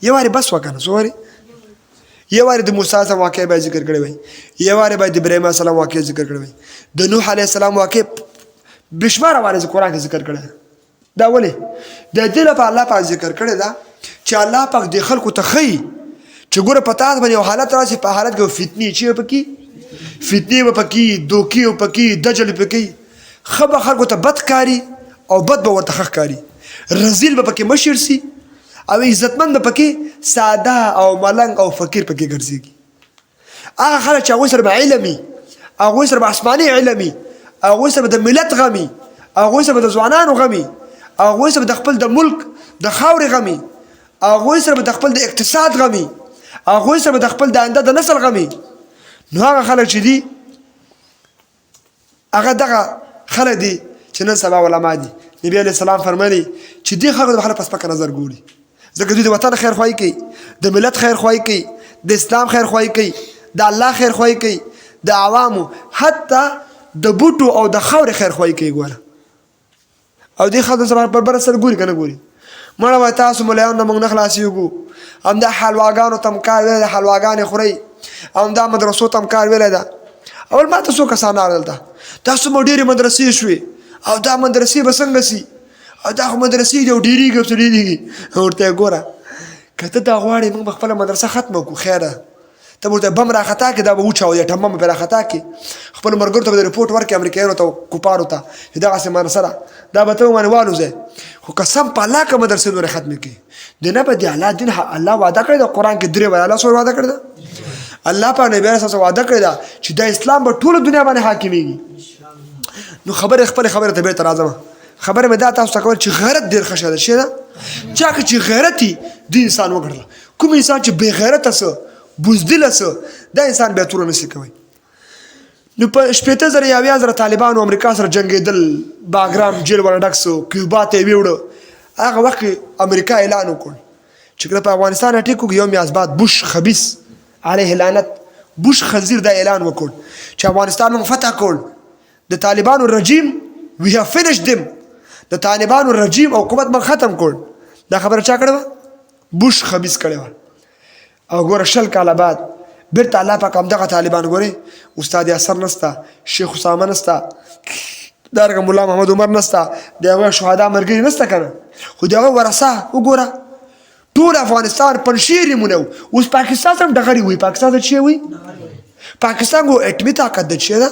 یو واري بس وکنه سوري یو وارې د موسی السلام واقع به ذکر کړی وای، یو وارې به د ابراهیم السلام واقع ذکر کړی وای، د نوح علیه السلام واقع بشماره وارې قرآن کې ذکر کړی دا ولې د دې لپاره الله پاک ذکر کړی دا چې الله پاک د خلکو ته ښیي چې ګوره په تاسو باندې یو حالت راشي، په حالت کې فتنې چې پکې فتنې به پکې، دوکې به پکې، دجل به پکې، ښه به خلکو ته بد ښکاري او بد به ورته ښه ښکاري، رذیل به پکې مشر سي او عزتمند به پکې ساده او ملنګ او فقیر پکې ګرځېږي. هغه خلک چې هغوی سره به علم وي، هغوی سره به آسماني علم وي، هغوی سره به د ملت غم وي، هغوی سره به د ځوانانو غم وي، هغوی سره به د خپل د ملک د خاورې غم وي، هغوی سره به د خپل د اقتصاد غم وي، هغوی سره به د خپل د آینده د نسل غم وي. نو هغه خلک چې دي هغه دغه خلک دي چې نن سبا علما دي. نبي علیه السلام فرمایي چې دې خلکو د خلک په سپکه نظر ګوري، ځکه دوی د وطن خیر خواهي کوي، د ملت خیر خواهي کوي، د اسلام خیر خواهي کوي، د الله خیر خواهي کوي، د عوامو حتی د بوټو او د خاورې خیر خواهي کوي. ګوره او دې خلکو سره په بر سره ګوري که نه ګوري. مړه وایي تاسو ملایانو نه موږ نه خلاصېږو، همدا حلواګانو ته م کار ویلی ده، حلواګانې خورئ، او همدا مدرسو ته م کار ویلی ده. اول ما ته څو کسان راغلل ته تاسو مو ډېرې مدرسې شوې او دا مدرسې به څنګه سي، او دا خو مدرسې دي او ډېرېږي او څه ډېرېږي. ورته یې ګوره که ته دا غواړې موږ به خپله مدرسه ختمه کړو، خیره ته به ورته بم راخطا کړې، دا به وچاودې، ټمبه به پرې راخطا کړې، خپلو ملګرو ته به د رپورټ ورکړې امریکایانو ته کفارو ته چې دغسې مدرسه ده، دا به ته ومنې والوځې. خو قسم په الله که مدرسې نورې ختمې کړي د نه به د الله دین الله وعده کړې ده قرآن کې 3 وایي الله څومره وعده کړې ده؟ الله پاک نبي علیه السلام وعده کړې ده چې دا اسلام به ټوله دنیا باندې حاکمیږي. نو خبرې خپلې خبرې ته بېرته راځم. خبره مې دا تاسو ته کول چې غیرت ډېر ښه شی ده. شی ده چا که چې غیرت وي دې انسان وګڼله، کوم انسان چې بې غیرته څه بزدله څه دا انسان بیا توره نسي کوی. نو په 80,000 طالبانو امریکا سره جنګېدل، باګرام جیل ورنه ډک سو، کیوبا ته یې ویوړه. هغه وخت کې امریکا اعلان وکړ چې کله په افغانستان اټیک وکړي یو میاشت بعد بوش خبیث علیه لعنت بوش خنزیر دا اعلان وکړ چې افغانستان موږ فتح کړ، د طالبانو رژیم we have finished them، د طالبانو رژیم او حکومت موږ ختم کړ. دا خبره چا کړې وه؟ بوش خبیث کړې وه. او ګوره 20 کاله بعد بیرته الله پاک همدغه طالبان ګورې استاد یاسر نسته، شیخ اسامه نسته، دارنګه ملا محمد عمر نسته، د هغه شهدا مرګري نسته که نه، خو د هغه ورثه وګوره ټول افغانستان پنشیر یې مونږ. اوس پاکستان سره ډغرې وي، پاکستان ته چې وي پاکستان کو اټمي طاقت ده چې ده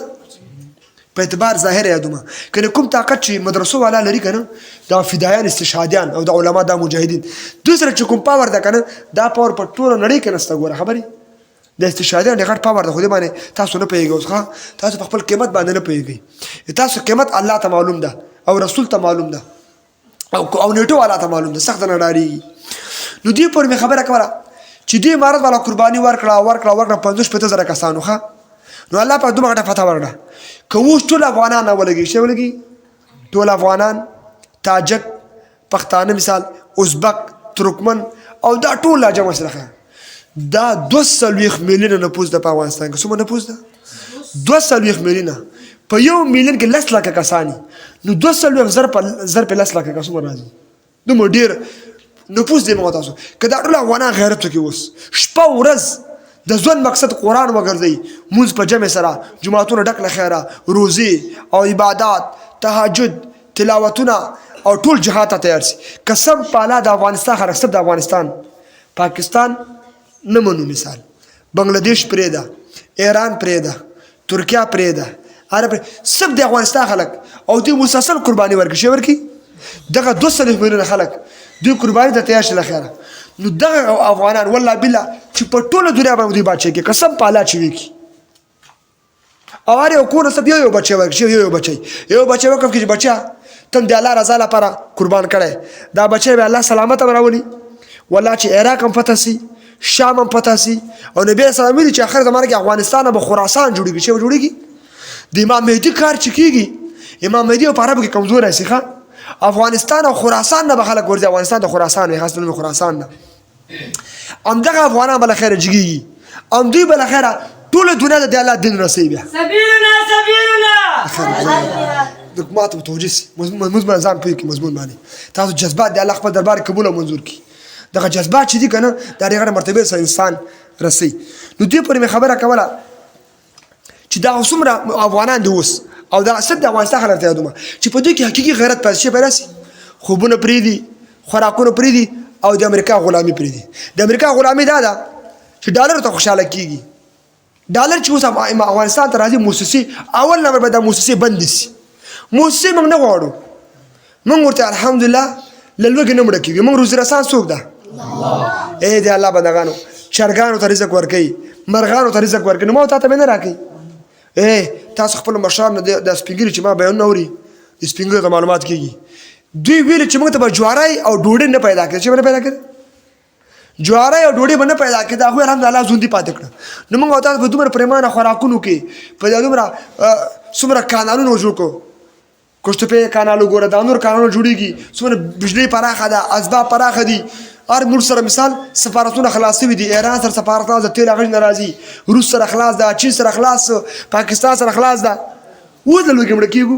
په اعتبار ظاهر یادومه کنه کوم طاقت چې مدرسو والا لري کنه دا فدایان استشهادیان او د علما دا مجاهدین دوسره چې کوم پاور ده کنه دا پاور په ټول نړۍ کې نسته. ګوره خبرې د استشهادیان ډېر غټ پاور ده، خو دې باندې تاسو نه پوهېږئ. اوس ښه تاسو په خپل قیمت باندې نه پوهېږئ، تاسو قیمت الله ته معلوم ده او رسول ته معلوم ده او نیټو والا ته معلوم ده، سخت نه ډارېږي. نو دې پورې مې خبره کوله چې دې امارت والا قرباني ورکړه 50-60 کسانو. ښه نو الله پاک دومره غټه فتح ورکړه که اوس ټول افغانان راولګي شی ولګي ټول افغانان تاجک پښتانه مثال ازبک ترکمن او دا ټول لا جمع سره دا 240 میلیونه نفوس د افغانستان کې څومره نفوس ده 240 میلیونه په 1 میلیون کې 10 لک کسانی نو 240 ضرب 10 لک کسان راځي دومره ډیر نفوس دی مو تاسو کله ټول افغانان غیرت کوي اوس شپه ورځ د ځوان مقصد قرآن وګرځي مونږ په جمع سره جمعهتونه ډک لخيره روزي او عبادت تهجد تلاوتونه او ټول جهاد ته تیار سي قسم پالا د افغانستان خلک سب د افغانستان پاکستان نه منو مثال بنگلاديش پرېدا ایران پرېدا ترکیه پرېدا عرب سب د افغانستان خلک او دوی مسلسل قرباني ورکړي دغه 200 میلیونه خلک دوی قرباني ته تیار شي لخيره نو دغه افغانان والله بالله چې په ټوله دنیا باندې دوی بچي کې قسم پالا چوي کی اواره کو نه سب یو بچي ورکړي یو بچي وکړي چې بچا تم د الله رضا لپاره قربان کړي دا بچي به الله سلامت راولي والله چې عراق هم فتح سي شام هم فتح سي او نبی صلی الله علیه وسلم چې اخر زمانه کې افغانستان به خراسان جوړيږي چې جوړيږي د امام مهدي کار چکیږي امام مهدي په عربو کې کمزور ہے ښه افغانستان او خراسان نه بخلک ورځي افغانستان د خراسان نه خاص د خراسان نه امدغه افغانان بل خیر جګي ام دوی بل خیر ټول دنیا د الله دین رسېږي سبیلنا دغه ته توجیه مضمون ځان په کې مضمون باندې تاسو جذبات د الله خپل دربار قبول او منظور کی دغه جذبات چې دي کنه د هغه مرتبه سره انسان رسي. نو دې پورې مې خبره کوله چې دا څومره افغانان دي اوس او دا اصل د افغانستان خلک ته یادومه چې په دوی کې حقیقي غیرت پاتې شي به راسي. خوبونه پرېږدي، خوراکونه پرېږدي او د امریکا غلامي پرېږدي. د امریکا غلامي دا ده چې ډالر ته خوشحاله کېږي. ډالر چې اوس افغانستان ته راځي موسسې اول نمبر به دا موسسې بندې شي. موسسې موږ نه غواړو، موږ ورته الحمدلله له لوږې نه مړه کېږو. موږ روزي رسان څوک ده؟ د الله بندګانو چرګانو ته رزق ورکوي، مرغانو ته رزق ورکوي. نو ما تا ته به نه راکوي. تاسو خپل مشران د سپین ږیري چې ما بیانونه اوري د سپین ږیرو ته معلومات کېږي. دوی ویل چې موږ ته به جواری او ډوډۍ نه پیدا کړي. چې به نه پیدا کړي جواری او ډوډۍ به نه پیدا کړي. دا هغوی الحمدلله ژوندي پاتې کړه. نو موږ او تاسو په دومره پرېمانه خوراکونو کې په دا دومره څومره کانالونه جوړ کړو. کوشتپې کانال وګوره، دا نور کانالونه جوړېږي. څومره بجلۍ پراخه ده، اسباب پراخه دي. هر ملک سره مثال سفارتونه خلاص شوي دي. ایران سره سفارت خلاص ده، تیل هغه نه راځي. روس سره خلاص ده، چین سره خلاص، پاکستان سره خلاص ده. اوس له لوږې مړه کېږو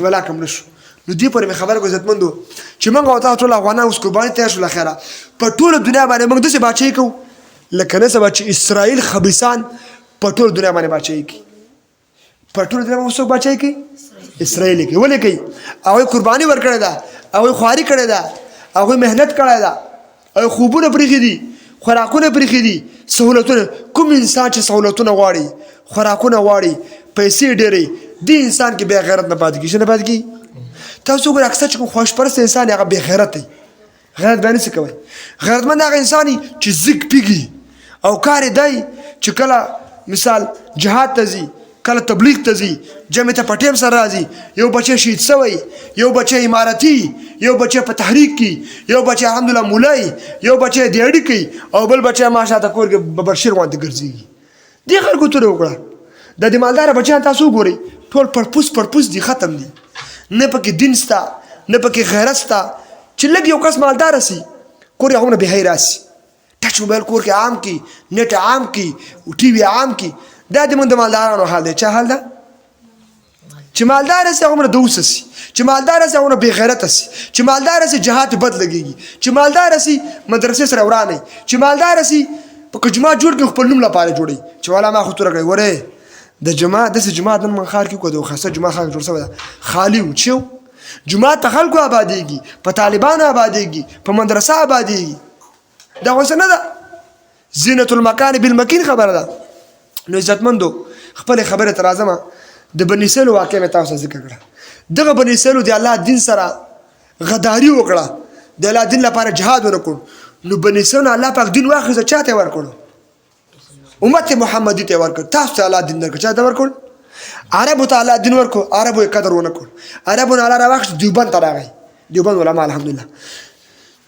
ولا کم نه شو. نو دې پورې مې خبره کړو عزتمندو چې موږ او تاسو ټول افغانان اوس قرباني تیار شو. له خیره په ټوله دنیا باندې موږ داسې بادشاهي کوو لکه نن سبا چې اسرائیل خبیثان په ټوله دنیا باندې بادشاهي کوي. په ټوله دنیا باندې څوک بادشاهي کوي؟ اسرائیل کوي. ولې کوي؟ هغوی قرباني ورکړې ده، هغوی خواري کړې ده، هغوی محنت کړی ده، هغوی خوبونه پرېښي دي، خوراکونه پرېښي دي، سهولتونه. کوم انسان چې سهولتونه غواړي، خوراکونه غواړي، پیسې ډېرې، دې انسان کې بې غیرت نه پاتې کېږي. نه پاتې کېږي. تاسو وګورئ اکثر چې کوم خوشپرسته انسان هغه بې غیرت دی. غیرت بیان نشي کوی. غیرتمند هغه انسان چې زیږ پیږي او کار یې دی چې کله مثال جهاد ته ځي، کله تبلیغ ته ځي، جمع ته په ټیم سره راځي. یو بچی شهید سوی، یو بچی امارتي، یو بچی په تحریک کې، یو بچی الحمدلله مولای، یو بچی دیاړي کوي او بل بچی ماشاءالله کور کې ببرشیر غوندې ګرځېږي. دې خلکو ته وکړه. د دې مالداره بچیان تاسو وګورئ ټول پړپوس دي، ختم دي. نه پکې دین شته، نه پکې غیرت شته. چې لږ یو کس مالداره سي کور یې هغومره بې حیا راسي. ټچ موبایل کور کې عام کړي، نیټ عام کړي، ټي وي عام کړي. دا د موږ د مالدارانو حال دی. چا حال ده؟ چې مالدار سي هغومره دوسه سي، چې مالدار سي هغومره بې غیرته سي، چې مالدار سي جهاد بد لګېږي، چې مالدار سي مدرسې سره ورانوي، چې مالدار سي په جومات جوړ کړي خپل نوم لپاره جوړوي. چې والا ما خطوره کړی وره د جماعت داسې جماعت نن من ښار کې وکړو. خاصه جماعت ښار جوړ شوی ده خالي و. چې جماعت په خلکو آبادېږي، په طالبانو آبادېږي، په مدرسه آبادېږي. دا اوس نه ده زینت المکان بالمکین خبره ده. نو عزتمندو خپلې خبرې ته راځمه. د بني اسرائیلو واقعه مې تاسو ته ذکر کړه. دغه بني اسرائیلو د الله دین سره غداري وکړه، د الله دین لپاره جهاد ونه کړ. نو بني اسرائیلو الله پاک دین واخیسته. چا ته یې ورکړو؟ امت محمدي ته یې ورکړ. تاسو ته الله دین درکړ. چا ته ورکړ؟ عربو ته الله دین ورکړ. عربو یې قدر ونه کړ. عربو نه الله راواخیست دیوبند ته راغی. دیوبند علما الحمدلله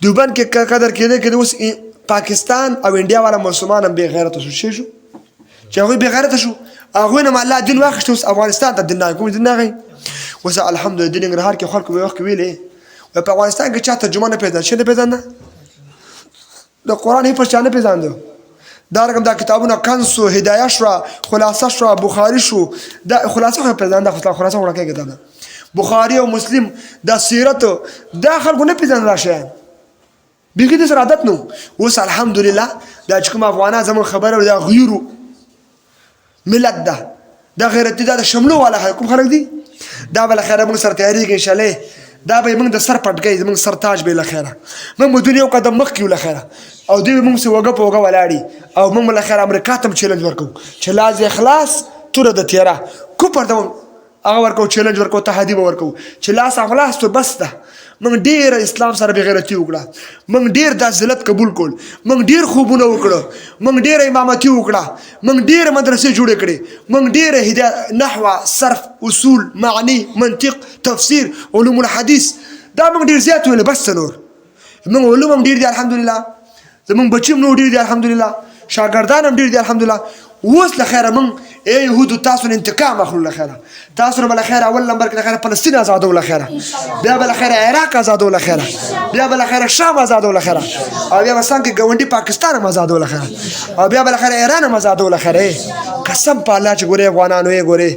دیوبند کې قدر کېده. اوس پاکستان او انډیا والا مسلمان هم بې غیرته شو. چې هغوی بې غیرته شو، هغوی نه الله دین واخیست. اوس افغانستان ته دین راغی. کوم دین راغی؟ اوس الحمدلله د ننګرهار کې خلکو به وخت کې ویلې په افغانستان کې چا ترجمه نه پېژنده. څه نه پېژنده؟ د قرآن هېڅ چا نه پېژانده. دا رقم دا کتابونه کنز شو، هدایه شوه، خلاصه شوه، بخاري شو. دا خلاصه خو پېژنده، خلاصه وړاندې کتاب ده. بخاري او مسلم دا سیرت دا خلکو نه پېژنده. دا شیان بیخي د سره عادت نو. اوس الحمدلله دا چې کوم افغانان زموږ خبره دا غیرو ملت ده، دا غیرتي ده، د شملو والا کوم خلک دي دا به له خیره موږ سره تیارېږي انشاءالله. دا به یې موږ د سر پټکۍ زموږ سر تاج به یې له خیره موږ به دنیا یو قدم مخکې یو له خیره او دوی به موږ سې وږه په وږه ولاړي او موږ به له خیره امریکا ته هم چیلنج ورکوو چې لاز اخلاص توره د تیره کوپر ته هغه ورکوو، چیلنج ورکوو، تحدي به ورکوو چې لاس اخلاص تو بس ده. موږ ډېره اسلام سره بې غیرتي وکړه، موږ ډېر دا ذلت قبول کړل، موږ ډېر خوبونه وکړه، موږ ډېره امامتي وکړه، موږ ډېرې مدرسې جوړې کړې، موږ ډېره هدایت نحوه، صرف، اصول، معنی، منطق، تفسیر، علوم الحدیث دا موږ ډېر زیات ویل. بس څه نور موږ علوم هم ډېر دي الحمدلله، زموږ بچي هم نور ډېر دي الحمدلله، شاګردان هم ډېر دي الحمدلله. اوس له خیره موږ یهودو تاسو نه انتقام اخلو له خیره. تاسو نه به له خیره اول نمبر کې له خیره فلسطین ازادو له خیره، بیا به له خیره عراق ازادو له خیره، بیا به له خیره شام ازادو له خیره، او بیا به څنګه ګاونډي پاکستان هم ازادو له خیره، او بیا به له خیره ایران هم ازادو له خیره. قسم په الله چې ګورې افغانانو یې ګورې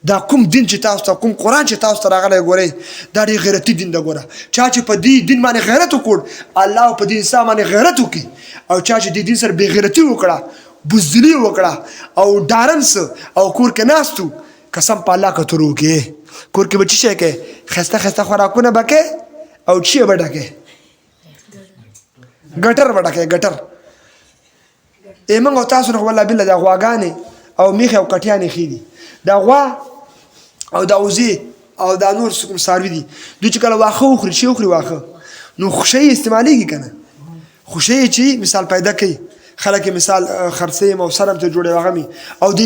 دا کوم دین چې تاسو ته، کوم قرآن چې تاسو ته راغلی ګورې دا ډېر غیرتي دین ده. ګوره چا چې په دې دین باندې غیرت وکړ الله په دې انسان باندې غیرت وکړي، او چا چې دې دین سره بې غیرتي وکړه بزدلي وکړه او ډارنس او کور کې ناستو قسم په الله که ترو کې کور کې به څه شی کې خسته خسته خوراکونه به کې او چی به ډکې ګټر به ډکې ګټر موږ او تاسو نه والله بالله دا غواګانې او میخې او کټیانې ښې دي دا غوا او دا وزې او دا نور کوم څاروي دي دوی چې کله واښه وخوري چې وخوري واښه نو خوشۍ استعمالېږي که نه خوشۍ چې مثال پیدا کوي خلک مثال خرڅوي او سر هم ته جوړوي هغه مې او د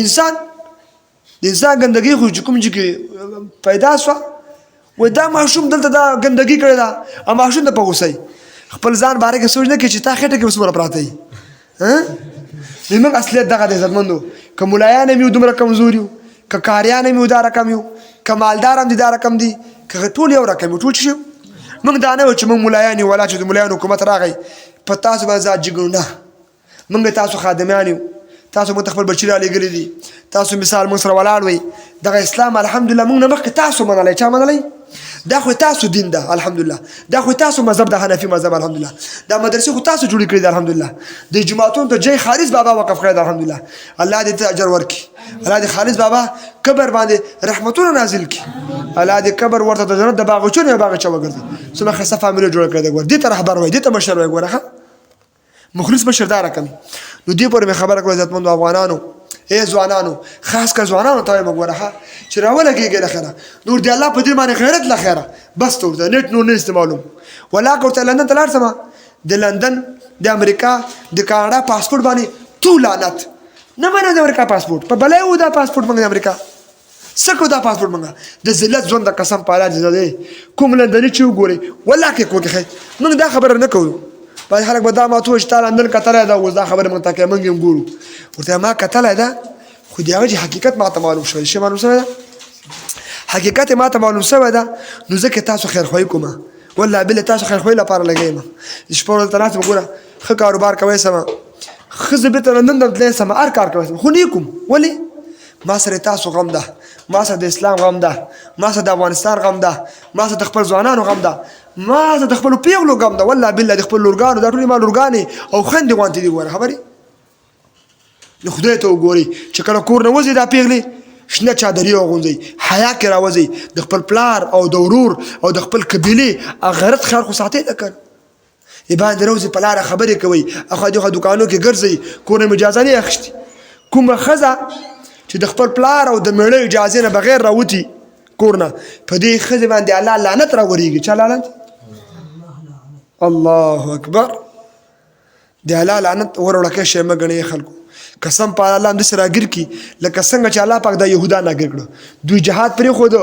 انسان ګندګي خو چې کوم چې پیدا شوه وایي دا ماشوم دلته دا ګندګي کړې ده او ماشوم ته په غوسه خپل ځان باره کې سوچ نه کوي چې تا خېټه کې اوس څومره پراته وي زموږ اصلیت دغه دی عزتمندو که ملایان هم یو دومره کمزور یو که کاریان هم یو دا رقم یو که مالدار هم دي دا رقم دي که ټول یو رقم یو ټول څه شو موږ دا نه وایو چې موږ ملایان یو ولا چې د ملایانو حکومت راغی په تاسو باندې ځان جګړو نه موږ تاسو خادمان یو تاسو موږ ته خپل بچي رالیږلي دي تاسو مثال موږ سره ولاړ وئ دغه اسلام الحمدلله موږ نه مخکې تاسو منلی چا منلی دا خو تاسو دین ده الحمدلله دا خو تاسو مذهب ده حنفي مذهب الحمدلله دا مدرسې خو تاسو جوړې کړې ده الحمدلله د جماعتونو ته جای خالص بابا وقف کړی ده الحمدلله الله دې ته اجر ورکړي الله دې خالص بابا قبر باندې رحمتونه نازل کړي الله دې قبر ورته د جنت د باغچونو باغچه وګرځي څومره ښایسته فامیله جوړه کړې ده ګوره دې ته رهبر وایي دې ته مشر وایي ګوره ښه مخلص مشر دا رقم نو دې پورې مې خبره کړه عزتمندو افغانانو ځوانانو خاص کر ځوانانو ته وایم ګوره ښه چې راولګېږئ له خیره نور د الله په دین باندې غیرت له خیره بس ته ورته نیټ نور نه استعمالوم ولا که ورته لندن ته لاړ شمه د لندن د امریکا د کاناډا پاسپورټ باندې تو لعنت نه منم د امریکا پاسپورټ په بلی و دا پاسپورټ موږ د امریکا څه کړو دا پاسپورټ موږ د ذلت ژوند د قسم په الله دی کوم لندني چې وګورئ والله کې کور کې ښایي موږ دا خبره نه کوو بعض خلک به دا ماته وایي چې تا لندن کتلی ده اوس دا خبره موږ ته کوي موږ هم ګورو ورته ما کتلی ده خو د هغه چې حقیقت ماته معلوم شوی شی معلوم شوی ده حقیقت ماته معلوم شوی ده نو ځکه تاسو خیرخواهي کومه والله بالله تاسو خیرخواهي لپاره لګوم شپه ورځ ته ناست یم ګوره ښه کاروبار کوی سمه ښځه بېرته لندن ته تللی سمه هر کار کوی سمه خو نه کوم ولې ما سره تاسو غم ده ما سره د اسلام غم ده ما سره د افغانستان غم ده ما سره د خپل ځوانانو غم ده ما سره د خپلو پیغلو غم ده والله بالله د خپل لورګانو دا ټولې ما لورګانې او خویندې غوندې دي ګوره خبرې نو خدای ته وګورئ چې کله کور نه وځئ دا پیغلې شنه چادري اغوندئ حیا کې راوځئ د خپل پلار او د ورور او د خپل قبیلې غیرت خیال خو ساتئ ده که باندې روزي په لاره خبرې کوئ اخوا دېخوا دوکانو کې ګرځئ کور نه اجازه نه اخیستې کومه ښځه چې د خپل پلار او د میړه اجازې نه بغیر راوتي کور نه په دې ښځې باندې الله لعنت راورېږي چا لعنت الله اکبر د الله لعنت وروړکه شی مه ګڼئ خلکو قسم په الله همداسې راګیر کړي لکه څنګه چې الله پاک دا یهودان راګیر کړه دوی جهاد پرېښوده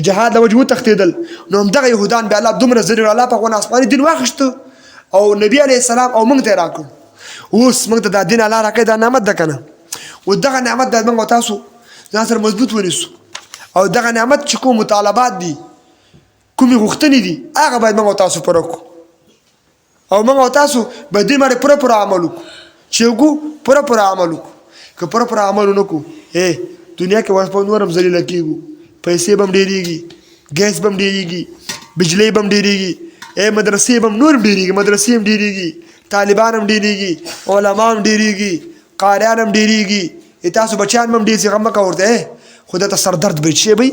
جهاد له وجې وتښتېدل نو همدغه یهودان بیا الله دومره ځلې الله پاک ونه آسماني دین واخیسته او نبي علیه السلام او موږ ته یې راکړو اوس موږ ته دا دین الله راکړی دا نعمت ده که نه و دغه نعمت باید موږ تاسو ځان سره مضبوط ونیسو او دغه نعمت چې کوم مطالبات دي کومې غوښتنې دي هغه باید موږ تاسو پوره کړو او موږ تاسو باید دې باندې پوره عمل وکړو چې وکړو پوره عمل وکړو که پوره عمل ونه کړو دنیا کې ورځ په نور هم ذلیله کېږو پیسې به هم ډېرېږي ګیس به هم ډېرېږي بجلۍ به هم ډېرېږي مدرسې به هم نور هم ډېرېږي مدرسې هم ډېرېږي طالبان هم ډېرېږي علما هم ډېرېږي قاریان هم ډېرېږي تاسو بچیان به هم ډېر غم مه کوه ورته خو دته سردرد به شی به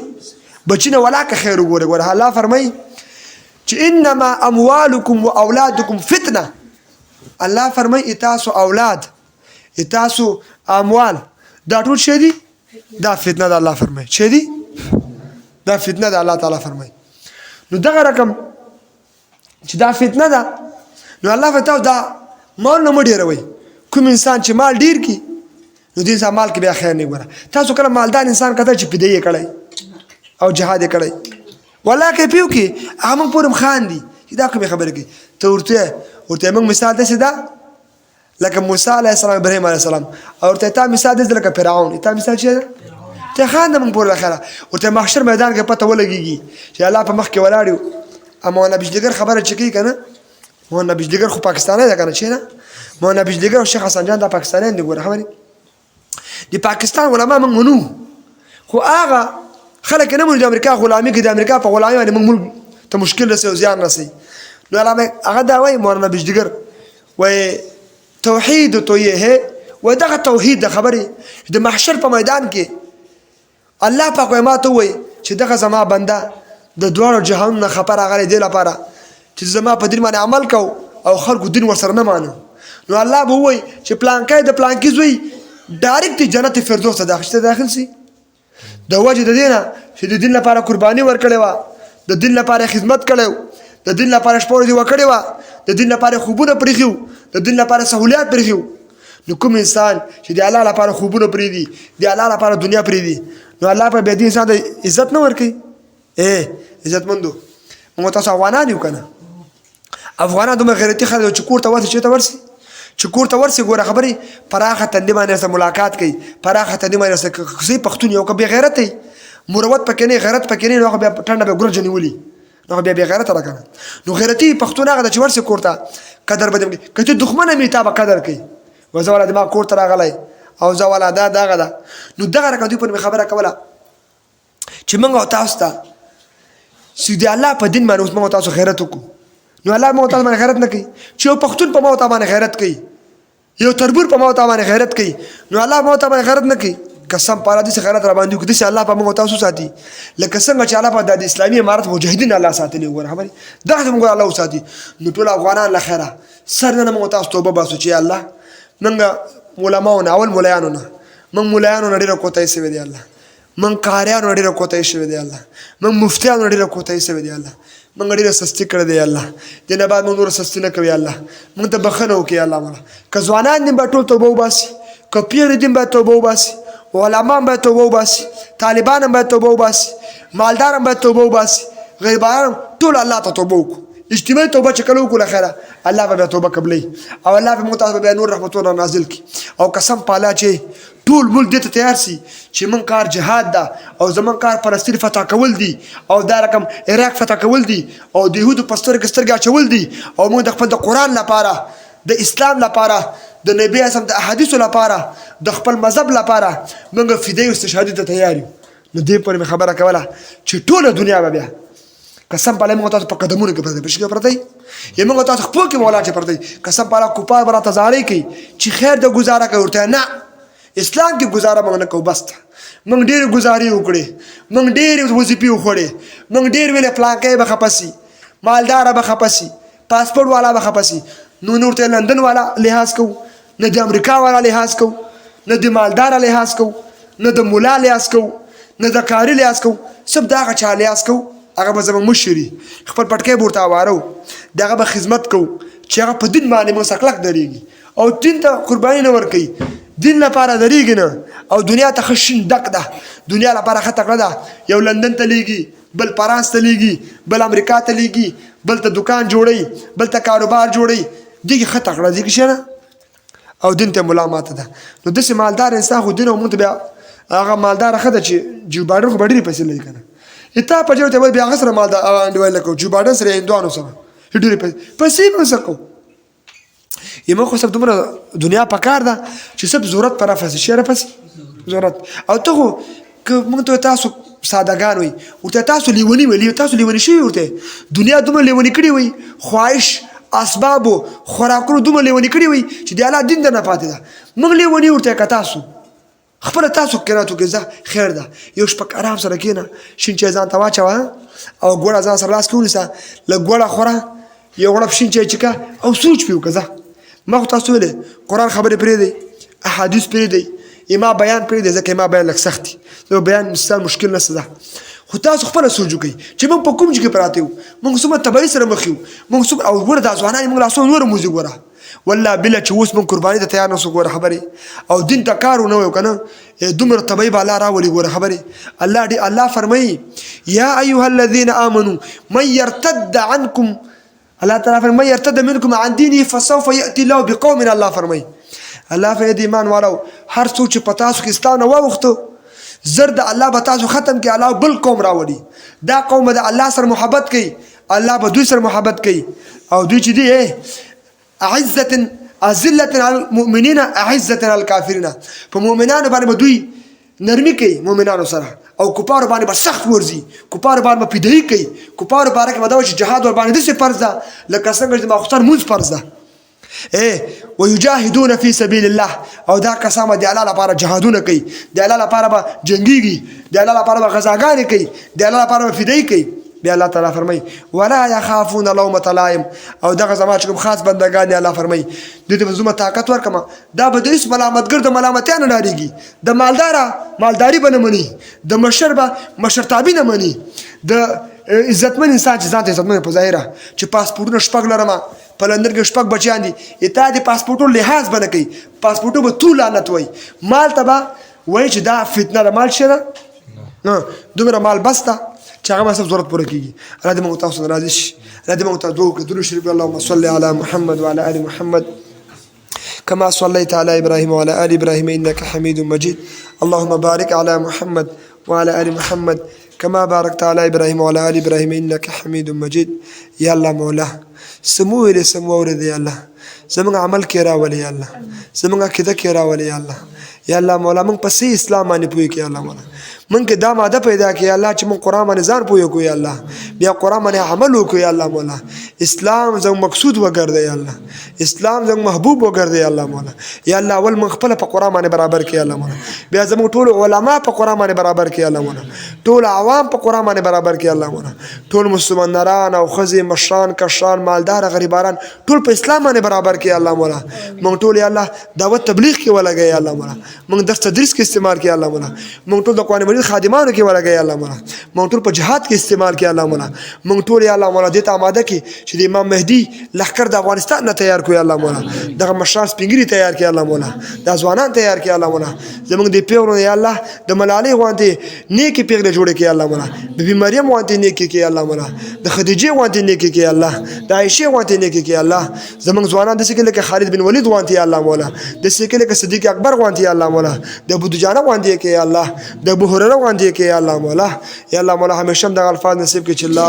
بچي نه ولا که خیر وګوره ګوره الله فرمایي چې انما اموالکم و اولادکم فتنه الله فرمایي تاسو اولاد تاسو اموال دا ټول شی دي دا فتنه ده الله فرمایي شی دي دا فتنه ده الله تعالی فرمایي نو دغه رقم چې دا فتنه ده نو الله فتاو دا مال نه مه ډېروئ کوم انسان چې مال ډېر کړي نو دې انسان مال کې بیا خیر نه ګوره تاسو کله مالدار انسان کته چې فدیه یې کړی او جهاد یې کړی والله که پیو کې هغه موږ پورې هم خاندي چې دا کومې خبرې کوي ته ورته موږ مثال داسې ده لکه موسی علیه السلام ابراهیم علیه السلام او ورته تا مثال داسې لکه فرعون تا مثال چې ده ته خانده موږ پورې خیره ورته محشر میدان کې پته ولګېږي چې الله په مخ کې ولاړ یو مولانا بجلیګر خبره چې کوي که نه مولانا بجلیګر خو پاکستانی ده که نه چې نه مولانا بجلیګر او شیخ حسن جان دا پاکستانیان دي ګوره خبرې د پاکستان علما موږ منو خو هغه خلک نه منو د امریکا غلامي کې د امریکا په غلامي باندې موږ ملک ته مشکل رسوي او زیان رسوي نو علامه هغه دا وایي مولانا بجلیګر وایي توحید تو یہ ہے و دغه توحید د خبرې د محشر په میدان کې الله پاک ما ته وایي چې دغه زما بنده د دواړو جهانونو نه خبر راغلی دی لپاره چې زما په دین باندې عمل کو او خلکو دین ورسره نه مانو نو الله به وایي چې پلانکی د پلانکی زوی ډایرکټ جنت فردوس ته داخل شي د وجه د دې نه چې د دین لپاره قرباني ورکړې وه د دین لپاره خدمت کړی د دین لپاره شپه ورځې وکړې وه د دین لپاره خوبونه پرېښي وو د دین لپاره سهولیات پرېښي وو نو کوم انسان چې د الله لپاره خوبونه پرېږدي د الله لپاره دنیا پرېږدي نو الله په بیا دې انسان ته عزت نه ورکوي عزتمندو موږ تاسو افغانان یو که نه افغانان دومره غیرتي خلک چې کور ته ورسي چېرته ورسي چې کور ته ورسي ګوره خبرې پراخه تندي باندې سره ملاقات کوي پراخه تندي باندې سره کسي پښتون یو که بې غیرت دی مروت پکې نه غیرت پکې نه نو هغه بیا ټنډه به ګرجه نیولي نو بیا بې غیرته راکنه نو غیرتي پښتون هغه ده چې ورسي کور ته قدر به دې که ته دښمن هم تا به قدر کوي و زه والا دما کور ته راغلی او زه والا دا دغه ده نو دغه رقم دوی پر مې خبره کوله چې موږ او تاسو ته چې د الله په دین باندې اوس موږ تاسو غیرت وکړو نو الله موږ تاسو باندې غیرت نه کوي چې یو پښتون په موږ باندې غیرت کوي یو تربور په موږ باندې غیرت کوي نو الله موږ باندې غیرت نه کوي قسم په الله دې غیرت را باندې وکړي چې الله په موږ تاسو ساتي لکه څنګه چې الله په د اسلامي امارت مجاهدین الله ساتلی وګوره خبرې دا موږ الله ساتي نو ټول افغانان له خیره سر نه موږ تاسو توبه باسو چې الله موږ علماونه اول مولایانو نه موږ مولایانو نه ډېره کوتاهي شوې دی الله موږ قاریانو ډېره کوتاهي شوې دی الله موږ مفتیانو ډېره کوتاهي شوې دی الله موږ ډېره سستي کړې دی الله دې نه بعد موږ نور سستي نه کوي الله موږ ته بخښنه وکړي الله موږ که ځوانان دي به ټول توبه وباسي که پیر دي به توبه وباسي علما به توبه وباسي طالبان به توبه وباسي مالدار به توبه وباسي غریبان ټول الله ته توبه وکړو اجتماعي توبه چې کله وکړو خیره الله به توبه قبلوي او الله به موږ ته بیا نور رحمتونه نازل کړي او قسم په الله چې ټول ملک دې ته تیار سي چې من کار جهاد ده او زمون کار فلسطین فتح کول دي او دا رقم عراق فتح کول دي او د یهودو په سترګو سترګې اچول دي او موږ د خپل د قرآن لپاره د اسلام لپاره د نبی اعظم د احادیثو لپاره د خپل مذهب لپاره موږ فدیه او استشهادي ته تیار یو نو دې پورې مې خبره کوله چې ټوله دنیا به بیا قسم په الله موږ تاسو په قدمونو کې پرته پښې پرته یې موږ تاسو خپل کې مولا چې پرته قسم په الله کوپار براته زاري کوي چې خیر د گزاره کوي ورته نه اسلام کې گزاره موږ نه کوو بس موږ ډېر گزاري وکړي موږ ډېر وظیفې وخوړې موږ ډېر ویلې پلانکې به خپسي مالدار به خپسي پاسپورت والا به خپسي نو نور ته لندن والا لحاظ کوو نه د امریکا والا لحاظ کوو نه د مالدار لحاظ کوو نه د مولا لحاظ کوو نه د کاري لحاظ کوو سب دغه چا لحاظ کوو هغه به زموږ مشري خپل پټکی به ورته اوارو دغه به خدمت کوو چې هغه په دین باندې موږ سکلک درېږي او دین ته قرباني نه ورکوي دین لپاره درېږي نه او دنیا ته ښه شین ډک ده دنیا لپاره ښه تکړه ده یو لندن ته لیږي بل فرانس ته لیږي بل امریکا ته لیږي بل ته دکان جوړوي بل ته کاروبار جوړوي دغې ښه تکړه دي که نه او دین ته ملا ماته ده نو داسې مالدار انسان خو دین او مونږ ته بیا هغه مالداره ښه ده چې جو بایډن خو به ډېرې پیسې لري که نه تا په جوړ ته بیا هغه سره مالدار انډیوال نه کوو جو بایډن سره هندوانو سره ډېرې پیسې به څه کوو یمه خو سب دومره دنیا په کار ده چې سب ضرورت پر افسي شي رافسي ضرورت او ته خو که موږ ته تاسو سادهګان وي ورته تاسو لیونی وي تاسو لیونی شوي ورته دنیا دومره لیونی کړي وي خواهش اسبابو خوراکونو دومره لیونی کړي وي چې د الله دین درنه پاتې ده موږ لیونی ورته که تاسو خپله تاسو قناعت وکړئ ځه خیر ده یو شپه ارام سره کښېنه شین چای ځان ته واچوه او ګوړه ځان سره لاس کې ونیسه لږ ګوړه خوره یو غړپ شین چای چکه او سوچ پې وکړه ځه ما خو تاسو ویلې قرآن خبرې پرېږدئ احادیث پرېږدئ اما بیان پرېږدئ ځکه اما بیان لږ سخت دي زه بیان مثال مشکل نشته ده خو تاسو خپله سوچ وکړئ چې موږ په کوم ځای کې پراته یو موږ څومره تباهي سره مخ یو موږ څومره او ګوره دا ځوانان یې موږ لا څومره نوره موزي ګوره والله بله چې اوس موږ قرباني ته تیار نسو ګوره خبرې او دین ته کار ونه ویو که نه دومره تباهي به الله راولي ګوره خبرې الله فرمایي یا ایها الذین آمنوا من یرتد عنکم الله تعالی فرمایي من یرتد منکم عن دینه فسوف یأتی الله بقوم الله فرمایي الله فرمایي د ایمان والو هر څوک چې په تاسو کې اسلام نه واوښتو زر د الله به تاسو ختم کړي الله بل قوم راولي دا قوم د الله سره محبت کوي الله به دوی سره محبت کوي او دوی چې دي اعزة اذلة على المؤمنين اعزة على الكافرين په مؤمنانو باندې به دوی نرمي کوي مؤمنانو سره او کفارو باندې به سخت ورځي کفارو باندې به فدایي کوي کفارو باره کې به دا وایي چې جهاد ورباندې داسې فرض ده لکه څنګه چې د ماخوستن لمونځ فرض ده ويجاهدون في سبيل الله او دا کسان د الله لپاره جهادونه کوي د الله لپاره به جنگيږي د الله لپاره به غزاګانې کوي د الله لپاره به فدای کوي بیا الله تعالی فرمای ولا يخافون لومة لائم او دغه زما چې کوم خاص بندگان الله فرمای د دې زما طاقت ورکما دا به د هیڅ ملامتګر د ملامتیا نه ډاریږي د مالداري به نه مني د مشر به مشرتابي نه مني د عزتمن انسان چې ځان ته عزتمن په ظاهره چې پاسپورټونه شپږ لرمه په لندن کې شپږ بچیان دي اته د پاسپورټو لحاظ به نه کوي پاسپورټو به تو لعنت وای مال ته به وای چې دا فتنه ده مال شه نه دومره مال بسته چې هغه سب ضرورت پوره کیږي الله دې موږ تاسو راضي شي الله دې موږ ته دوه درود شریف اللهم صل على محمد وعلى ال محمد كما صليت على ابراهيم وعلى ال ابراهيم انك حميد مجيد اللهم بارك على محمد وعلى ال محمد كما باركت على ابراهيم وعلى ال ابراهيم انك حميد مجيد يا الله مولا سمو له سمو ورد يا الله زمون عمل کې راولي يا الله زمون عقیده کې راولي يا الله یا الله مولا موږ په سي اسلام باندې پوي کې الله مولا موږ دا ماده پیدا کې الله چې موږ قران باندې ځان پوي کو یا الله بیا قران باندې عمل وکړو یا الله مولا اسلام زموږ مقصود وګرځي یا الله اسلام زموږ محبوب وګرځي یا الله مولا یا الله ول موږ خپل په قران باندې برابر کې یا الله مولا بیا زموږ ټول علما په قران باندې برابر کې یا الله مولا ټول عوام په قران باندې برابر کې یا الله مولا ټول مسلمانان او خزي مشران کشان مالدار غریبان ټول په اسلام باندې برابر کې یا الله مولا موږ ټول یا الله دعوت تبلیغ کې ولګي یا الله مولا موږ درس تدریس کې استعمال کې الله مولا موږ ټول د قرآن مجید خادمانو کې ولګي الله مولا موږ ټول په جهاد کې استعمال کې الله مولا موږ ټول یا الله مولا دې ته آماده کې چې د امام مهدي لښکر د افغانستان نه تیار کړو الله مولا دغه مشران سپینګری تیار کړي الله مولا د ځوانان تیار کړي الله مولا زموږ د پیغلو یا الله د ملالۍ غوندې نیکی پیغله جوړ کړي الله مولا بی مریم غوندې نیکی کړي الله مولا د خدیجه غوندې نیکی کړي الله د عائشه غوندې نیکی کړي الله زموږ ځوانان د سکه لکه خالد بن ولید غوندې الله مولا د سکه لکه صدیق اکبر غوندې الله مولا د ابو دجانه غوندې کې الله د ابو هريره غوندې کې الله مولا یا الله مولا همیشه د الفاظ نصیب کې چې الله